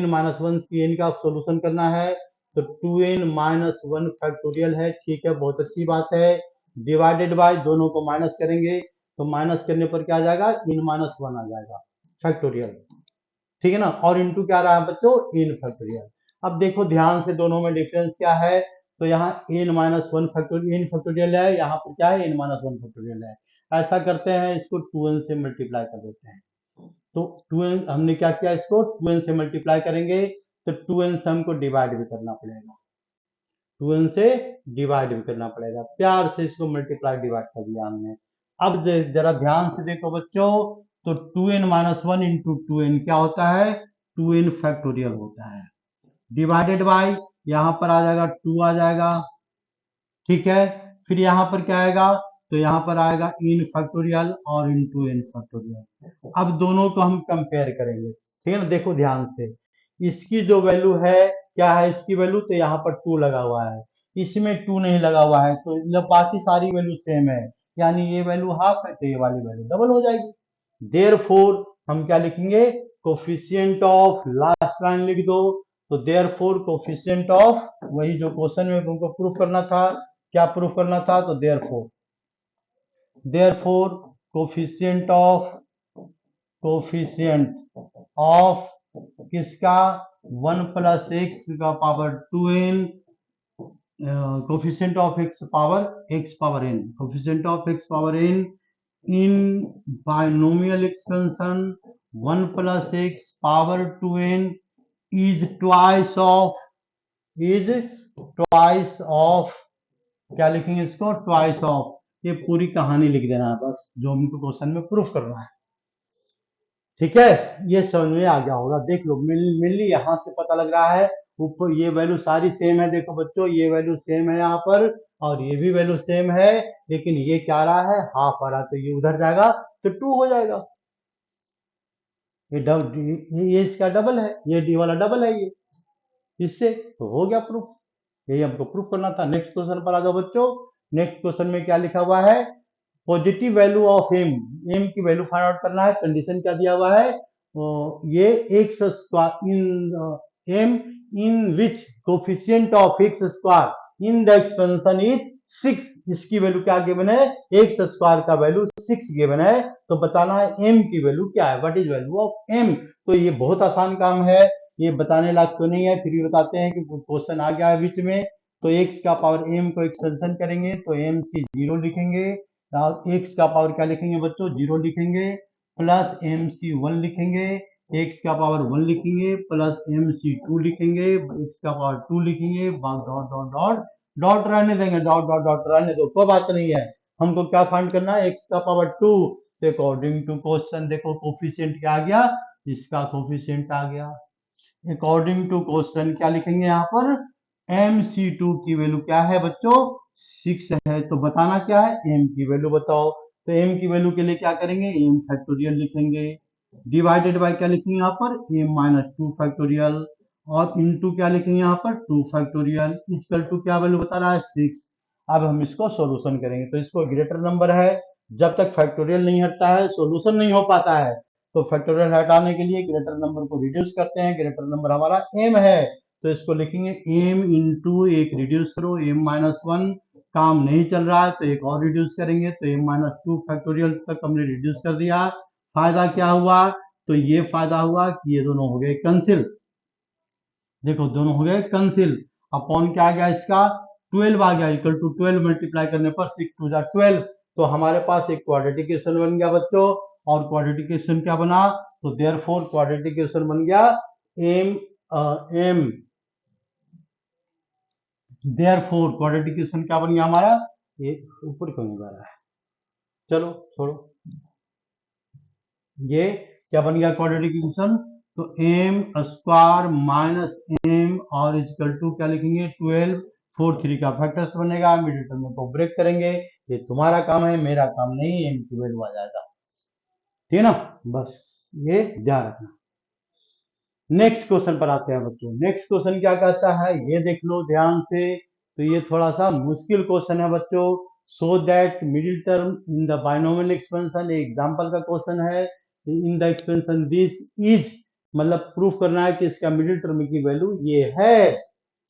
माइनस 1cn का सोल्यूशन करना है, तो 2n माइनस 1 फैक्टोरियल है, ठीक है, बहुत अच्छी बात है, डिवाइडेड बाय दोनों को माइनस करेंगे, तो माइनस करने पर क्या आ जाएगा n माइनस 1 आ जाएगा फैक्टोरियल, ठीक है ना, और इंटू क्या रहा है बच्चों n फैक्टोरियल। अब देखो ध्यान से दोनों में डिफरेंस क्या है, तो यहाँ n माइनस 1 फैक्टोरियल है, यहाँ पर क्या है n माइनस 1 फैक्टोरियल है। ऐसा करते हैं इसको 2n से मल्टीप्लाई कर देते हैं, तो 2n हमने क्या किया इसको 2n से मल्टीप्लाई करेंगे, तो 2n से हमको डिवाइड भी करना पड़ेगा, 2n से डिवाइड भी करना पड़ेगा, प्यार से इसको मल्टीप्लाई डिवाइड कर दिया हमने। अब जरा ध्यान से देखो बच्चों, तो 2n माइनस 1 इंटू 2n क्या होता है 2n फैक्टोरियल होता है, डिवाइडेड बाय यहाँ पर आ जाएगा 2 आ जाएगा, ठीक है, फिर यहाँ पर क्या आएगा तो यहाँ पर आएगा n फैक्टोरियल और इंटू n फैक्टोरियल। अब दोनों को हम कंपेयर करेंगे, ठीक है ना, देखो ध्यान से, इसकी जो वैल्यू है क्या है इसकी वैल्यू, तो यहाँ पर 2 लगा हुआ है, इसमें 2 नहीं लगा हुआ है, तो जब बाकी सारी वैल्यू सेम है, यानी ये वैल्यू हाफ है तो ये वाली वैल्यू डबल हो जाएगी। देयरफॉर हम क्या लिखेंगे कोफिशिएंट ऑफ, लास्ट लाइन लिख दो, तो देयरफॉर कोफिशिएंट ऑफ, वही जो क्वेश्चन में तुमको प्रूफ करना था, क्या प्रूफ करना था तो देयरफॉर कोफिशिएंट ऑफ किसका 1 प्लस एक्स का power 2n, coefficient of x power n, coefficient of x power n in binomial expansion 1 plus x power 2n is twice of, क्या लिखेंगे इसको ट्वाइस ऑफ, ये पूरी कहानी लिख देना है बस, जो हमको क्वेश्चन में प्रूफ करना है। ठीक है, ये समझ में आ गया होगा। देख लो मेनली यहाँ से पता लग रहा है, ऊपर ये वैल्यू सारी सेम है। देखो बच्चों, ये वैल्यू सेम है यहाँ पर, और ये भी वैल्यू सेम है, लेकिन ये क्या आ रहा है, हाफ आ रहा है, तो ये उधर जाएगा तो 2 हो जाएगा। ये इसका डबल है, ये डी वाला डबल है ये, इससे तो हो गया प्रूफ। यही हमको प्रूफ करना था। नेक्स्ट क्वेश्चन पर आ जाओ बच्चों। नेक्स्ट क्वेश्चन में क्या लिखा हुआ है, positive value of m, m की वैल्यू फाइंड आउट करना है। कंडीशन क्या दिया हुआ है, ये x square in m in which coefficient of x square in the expansion is 6। इसकी वैल्यू क्या गिवन है, एक्स स्क्वायर का वैल्यू 6 गिवन है, तो बताना है एम की वैल्यू क्या है, what is value of m. तो ये बहुत आसान काम है, ये बताने लायक तो नहीं है, फिर भी बताते हैं कि क्वेश्चन आ गया है बीच में। तो एक्स का पावर एम को एक्सटेंशन करेंगे तो एम सी 0 लिखेंगे, एक्स का पावर क्या लिखेंगे बच्चों, 0 लिखेंगे, प्लस एम सी 1 लिखेंगे, एक्स का पावर 1 लिखेंगे, प्लस एम सी 2 लिखेंगे, एक्स का पावर 2 लिखेंगे, डॉट डॉट डॉट डॉट रहने देंगे, डॉट डॉट डॉट रहने दो, कोई बात नहीं है। हमको क्या फाइंड करना है, एक्स का पावर 2। अकॉर्डिंग टू क्वेश्चन देखो कोफिशिएंट क्या आ गया, इसका कोफिशिएंट आ गया। अकॉर्डिंग टू क्वेश्चन क्या लिखेंगे यहाँ पर, MC2 की वैल्यू क्या है बच्चों, 6 है, तो बताना क्या है, m की वैल्यू बताओ। तो m की वैल्यू के लिए क्या करेंगे, m फैक्टोरियल लिखेंगे, डिवाइडेड बाय क्या लिखेंगे यहाँ पर, m-2 फैक्टोरियल, और इनटू क्या लिखेंगे यहाँ पर, 2 फैक्टोरियल, इक्वल टू क्या वैल्यू बता रहा है, 6। अब हम इसको सॉल्यूशन करेंगे, तो इसको ग्रेटर नंबर है, जब तक फैक्टोरियल नहीं हटता है सॉल्यूशन नहीं हो पाता है। तो फैक्टोरियल हटाने के लिए ग्रेटर नंबर को रिड्यूस करते हैं, ग्रेटर नंबर हमारा m है, तो इसको लिखेंगे m इंटू, एक रिड्यूस करो, m-1 काम नहीं चल रहा है तो एक और रिड्यूस करेंगे, तो m-2 फैक्टोरियल तक हमने रिड्यूस कर दिया। फायदा क्या हुआ, तो ये फायदा हुआ कि ये दोनों हो गए कैंसिल। देखो दोनों हो गए कैंसिल। अपॉन क्या आ गया इसका, 12 आ गया, इक्वल टू 12 मल्टीप्लाई करने पर 6 2 जा 12। तो हमारे पास एक क्वाड्रेटिक इक्वेशन बन गया बच्चों, और क्वाड्रेटिक इक्वेशन क्या बना, तो देयरफॉर क्वाड्रेटिक इक्वेशन बन गया एम देयरफॉर क्वाड्रेटिक इक्वेशन क्या बन गया हमारा, ये ऊपर क्यों नहीं बन रहा है, चलो छोड़ो, ये क्या बन गया क्वाड्रेटिक इक्वेशन, तो एम स्क्वायर माइनस एम और इक्वल टू क्या लिखेंगे 12, 4 3 का फैक्टर्स बनेगा, मिडिल टर्म को ब्रेक करेंगे। ये तुम्हारा काम है, मेरा काम नहीं, एम की वैल्यू आ जाएगा, ठीक है ना, बस ये ध्यान रखना। नेक्स्ट क्वेश्चन पर आते हैं बच्चों। नेक्स्ट क्वेश्चन क्या कहता है, ये देख लो ध्यान से, तो ये थोड़ा सा मुश्किल क्वेश्चन है बच्चों। So that middle term in the binomial expansion, example का क्वेश्चन है, इन द एक्सपेंशन दिस इज, मतलब प्रूफ करना है कि इसका मिडिल टर्म की वैल्यू ये है,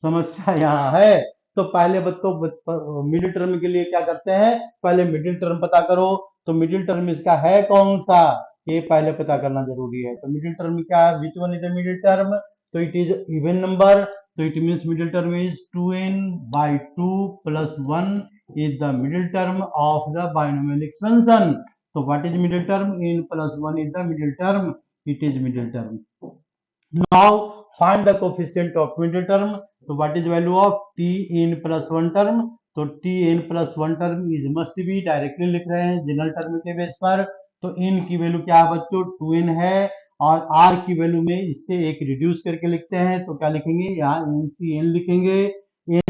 समस्या यहाँ है। तो पहले बच्चों मिडिल टर्म के लिए क्या करते हैं, पहले मिडिल टर्म पता करो, तो मिडिल टर्म इसका है कौन सा, ये पहले पता करना जरूरी है। तो मिडिल टर्म क्या है, which one is the middle term, तो इट इज इवन नंबर, तो it means middle term is 2n/2 + 1 is the middle term of the binomial expansion. So what is middle term, n + 1 is the middle term, it is middle term. Now find the coefficient of middle term. So what is value of tn + 1 term, तो tn + 1 term is must be, directly लिख रहे हैं जनरल टर्म के बेस पर। तो n की वैल्यू क्या है बच्चों, 2n है, और r की वैल्यू में इससे एक रिड्यूस करके लिखते हैं, तो क्या लिखेंगे यहाँ ncn लिखेंगे,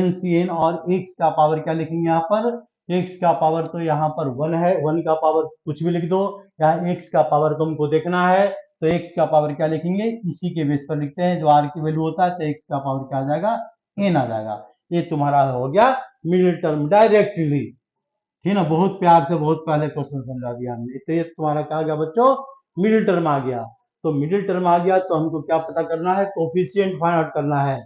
ncn, और x का पावर क्या लिखेंगे यहाँ पर, x का पावर तो यहाँ पर 1 है, 1 का पावर कुछ भी लिख दो, यहाँ x का पावर को हमको देखना है, तो x का पावर क्या लिखेंगे, इसी के बेस पर लिखते हैं, जो r की वैल्यू होता है तो x का पावर क्या आ जाएगा, n आ जाएगा। ये तुम्हारा हो गया मिडिल टर्म डायरेक्टली, ठीक ना, बहुत प्यार से बहुत पहले क्वेश्चन समझा दिया हमने। तो ये तुम्हारा क्या आ गया बच्चों, मिडिल टर्म आ गया। तो मिडिल टर्म आ गया तो हमको क्या पता करना है, कोफिशिएंट फाइंड आउट करना है,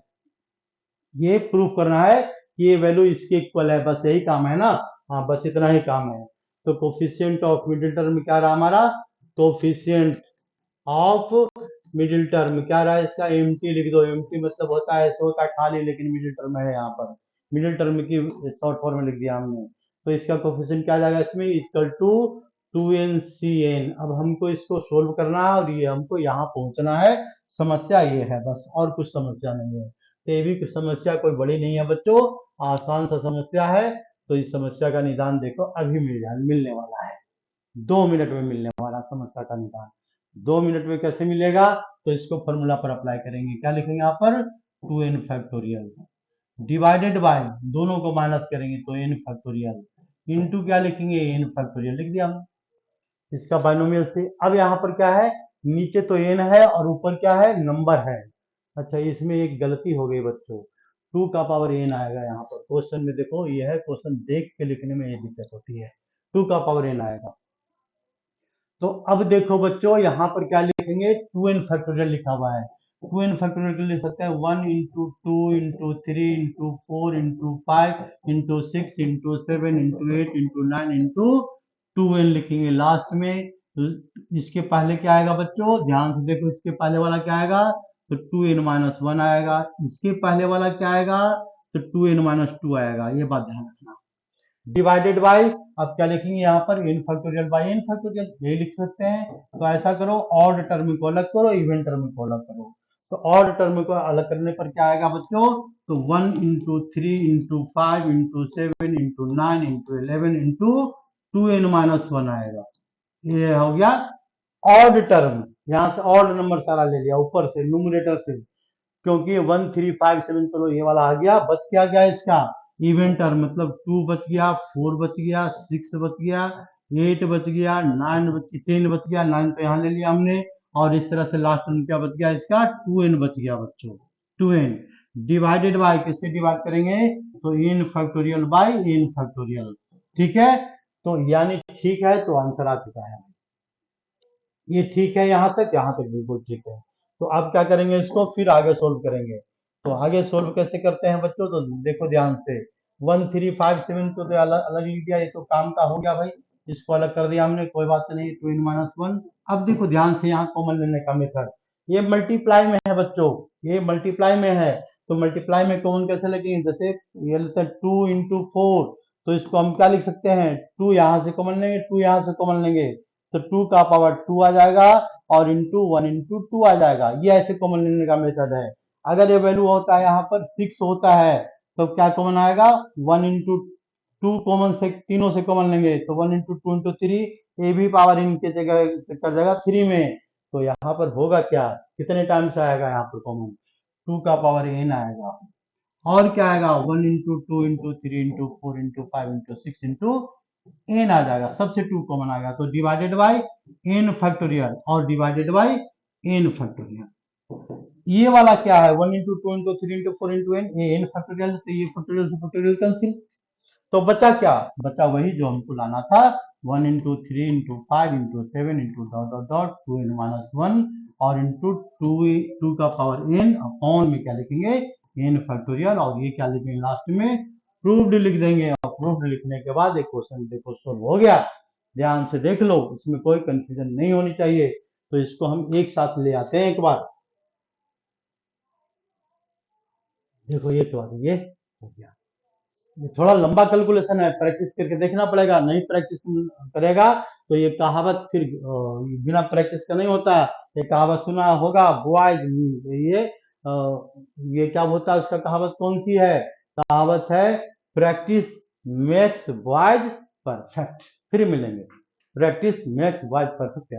ये प्रूफ करना है कि ये वैल्यू इसके इक्वल है, बस यही काम है ना, हाँ बस इतना ही काम है। तो कोफिशिएंट ऑफ मिडिल टर्म क्या रहा हमारा, कोफिशिएंट ऑफ मिडिल टर्म क्या रहा है इसका, एम टी लिख दो, एम टी मतलब होता है ऐसे होता है खाली, लेकिन मिडिल टर्म है यहाँ पर, मिडिल टर्म की शॉर्ट फॉर्म में लिख दिया हमने। तो इसका कोफिशिएंट क्या आ जाएगा इसमें, इक्वल टू 2nCn। अब हमको इसको सोल्व करना है, और ये हमको यहाँ पहुंचना है, समस्या ये है बस, और कुछ समस्या नहीं है। तो ये भी समस्या कोई बड़ी नहीं है बच्चों, आसान सा समस्या है। तो इस समस्या का निदान देखो अभी मिलने वाला है, 2 मिनट में मिलने वाला समस्या का निदान। 2 मिनट में कैसे मिलेगा? तो इसको फॉर्मूला पर अप्लाई करेंगे। क्या लिखेंगे यहाँ पर? 2n फैक्टोरियल डिवाइडेड बाय, दोनों को माइनस करेंगे तो n फैक्टोरियल, इंटू क्या लिखेंगे? n फैक्टोरियल लिख दिया हमने इसका बाइनोमियल से। अब यहाँ पर क्या है? नीचे तो n है और ऊपर क्या है? नंबर है। अच्छा, इसमें एक गलती हो गई बच्चों, 2 का पावर n आएगा यहाँ पर। क्वेश्चन में देखो, ये है क्वेश्चन, देख के लिखने में ये दिक्कत होती है। 2 का पावर n आएगा। तो अब देखो बच्चों, यहाँ पर क्या लिखेंगे? 2n फैक्टोरियल लिखा हुआ है। 2n फैक्टोरियल के लिए लिख सकते हैं 1 into 2 into 3 into 4 into 5 into 6 into 7 into 8 into 9 into 2n लिखेंगे लास्ट में। इसके पहले क्या आएगा बच्चों? ध्यान से देखो, इसके पहले वाला क्या आएगा? तो 2n-1 आएगा। इसके पहले वाला क्या आएगा? तो 2n-2 आएगा। ये बात ध्यान रखना। डिवाइडेड बाय, अब क्या लिखेंगे यहाँ पर? n factorial by n factorial, ये लिख सकते हैं। तो ऐसा करो, ऑड टर्म को अलग करो, इवन टर्म को अलग करो। तो ऑड टर्म को अलग करने पर क्या आएगा बच्चों? तो 1 into 3 into 5 into 7 into 9 into 11 into 2n-1 आएगा। ये हो गया ऑड टर्म। यहाँ से ऑड नंबर सारा ले लिया ऊपर से, न्यूमरेटर से, क्योंकि 1 3 5 7 चलो ये वाला आ गया। बच क्या गया इसका? इवेंट टर्म, मतलब 2 बच गया, 4 बच गया, 6 बच गया, 8 बच गया, 9 बच गया, 10 बच गया, 9 तो यहाँ ले लिया हमने। और इस तरह से लास्ट में क्या बच गया इसका? 2n बच गया बच्चों। 2n डिवाइडेड बाय, किससे डिवाइड करेंगे? तो n factorial by n factorial. ठीक है, तो यानी ठीक है, तो आंसर आ चुका है। ये ठीक है, यहाँ तक बिल्कुल ठीक है। तो अब क्या करेंगे? इसको फिर आगे सोल्व करेंगे। तो आगे सोल्व कैसे करते हैं बच्चों? तो देखो ध्यान से, 1 3 5 7 तो अलग अलग लिख दिया, ये तो काम का हो गया भाई। इसको अलग कर दिया हमने, कोई बात नहीं। 2n-1। अब देखो ध्यान से, यहाँ कॉमन लेने का मेथड, ये मल्टीप्लाई में है बच्चों, ये मल्टीप्लाई में है। तो मल्टीप्लाई में कॉमन कैसे लगेंगे? जैसे ये लेते हैं 2 इंटू 4, तो इसको हम क्या लिख सकते हैं? 2 यहाँ से कॉमन लेंगे, 2 यहाँ से कॉमन लेंगे, तो 2 का पावर 2 आ जाएगा और इंटू 1 इंटू 2 आ जाएगा। ये ऐसे कॉमन लेने का मेथड है। अगर ये वैल्यू होता है यहाँ पर 6 होता है, तो क्या कॉमन आएगा? 1 इंटू 2 कॉमन से, तीनों से कॉमन लेंगे, तो 1 इंटू 2 इंटू 3, ये भी पावर इनके जगह कर जाएगा 3 में। तो यहाँ पर होगा क्या? कितने टाइम्स आएगा यहाँ पर कॉमन? 2 का पावर n आएगा। और क्या आएगा? 1 into 2 into 3 into 4 into 5 into 6 into n आ जाएगा। सबसे 2 कॉमन आएगा, तो डिवाइडेड बाय n फैक्टोरियल और डिवाइडेड बाय n फैक्टोरियल। ये वाला क्या है? 1 into 2 into 3 into 4 into n, ये n फैक्टोरियल, तो ये फैक्टोरियल से फैक्टोरियल कैंसिल। तो बचा क्या? बचा वही जो हमको लाना था, 1 into 3 into 5 into 7 into dot dot dot 2n-1 और इंटू 2 का पावर n अपॉन में क्या लिखेंगे? n फैक्टोरियल, और ये क्या लिखेंगे लास्ट में? प्रूव्ड लिख देंगे। और प्रूव्ड लिखने के बाद एक क्वेश्चन देखो सोल्व हो गया। ध्यान से देख लो, इसमें कोई कंफ्यूजन नहीं होनी चाहिए। तो इसको हम एक साथ ले आते हैं एक बार। देखो ये तो ये हो गया। ये थोड़ा लंबा कैलकुलेशन है, प्रैक्टिस करके देखना पड़ेगा। नहीं प्रैक्टिस करेगा तो ये कहावत फिर बिना प्रैक्टिस का नहीं होता। ये कहावत सुना होगा, बॉयज, ये क्या होता है उसका? कहावत कौन सी है? कहावत है, प्रैक्टिस मेक्स बॉयज परफेक्ट। फिर मिलेंगे, प्रैक्टिस मेक्स बॉयज परफेक्ट।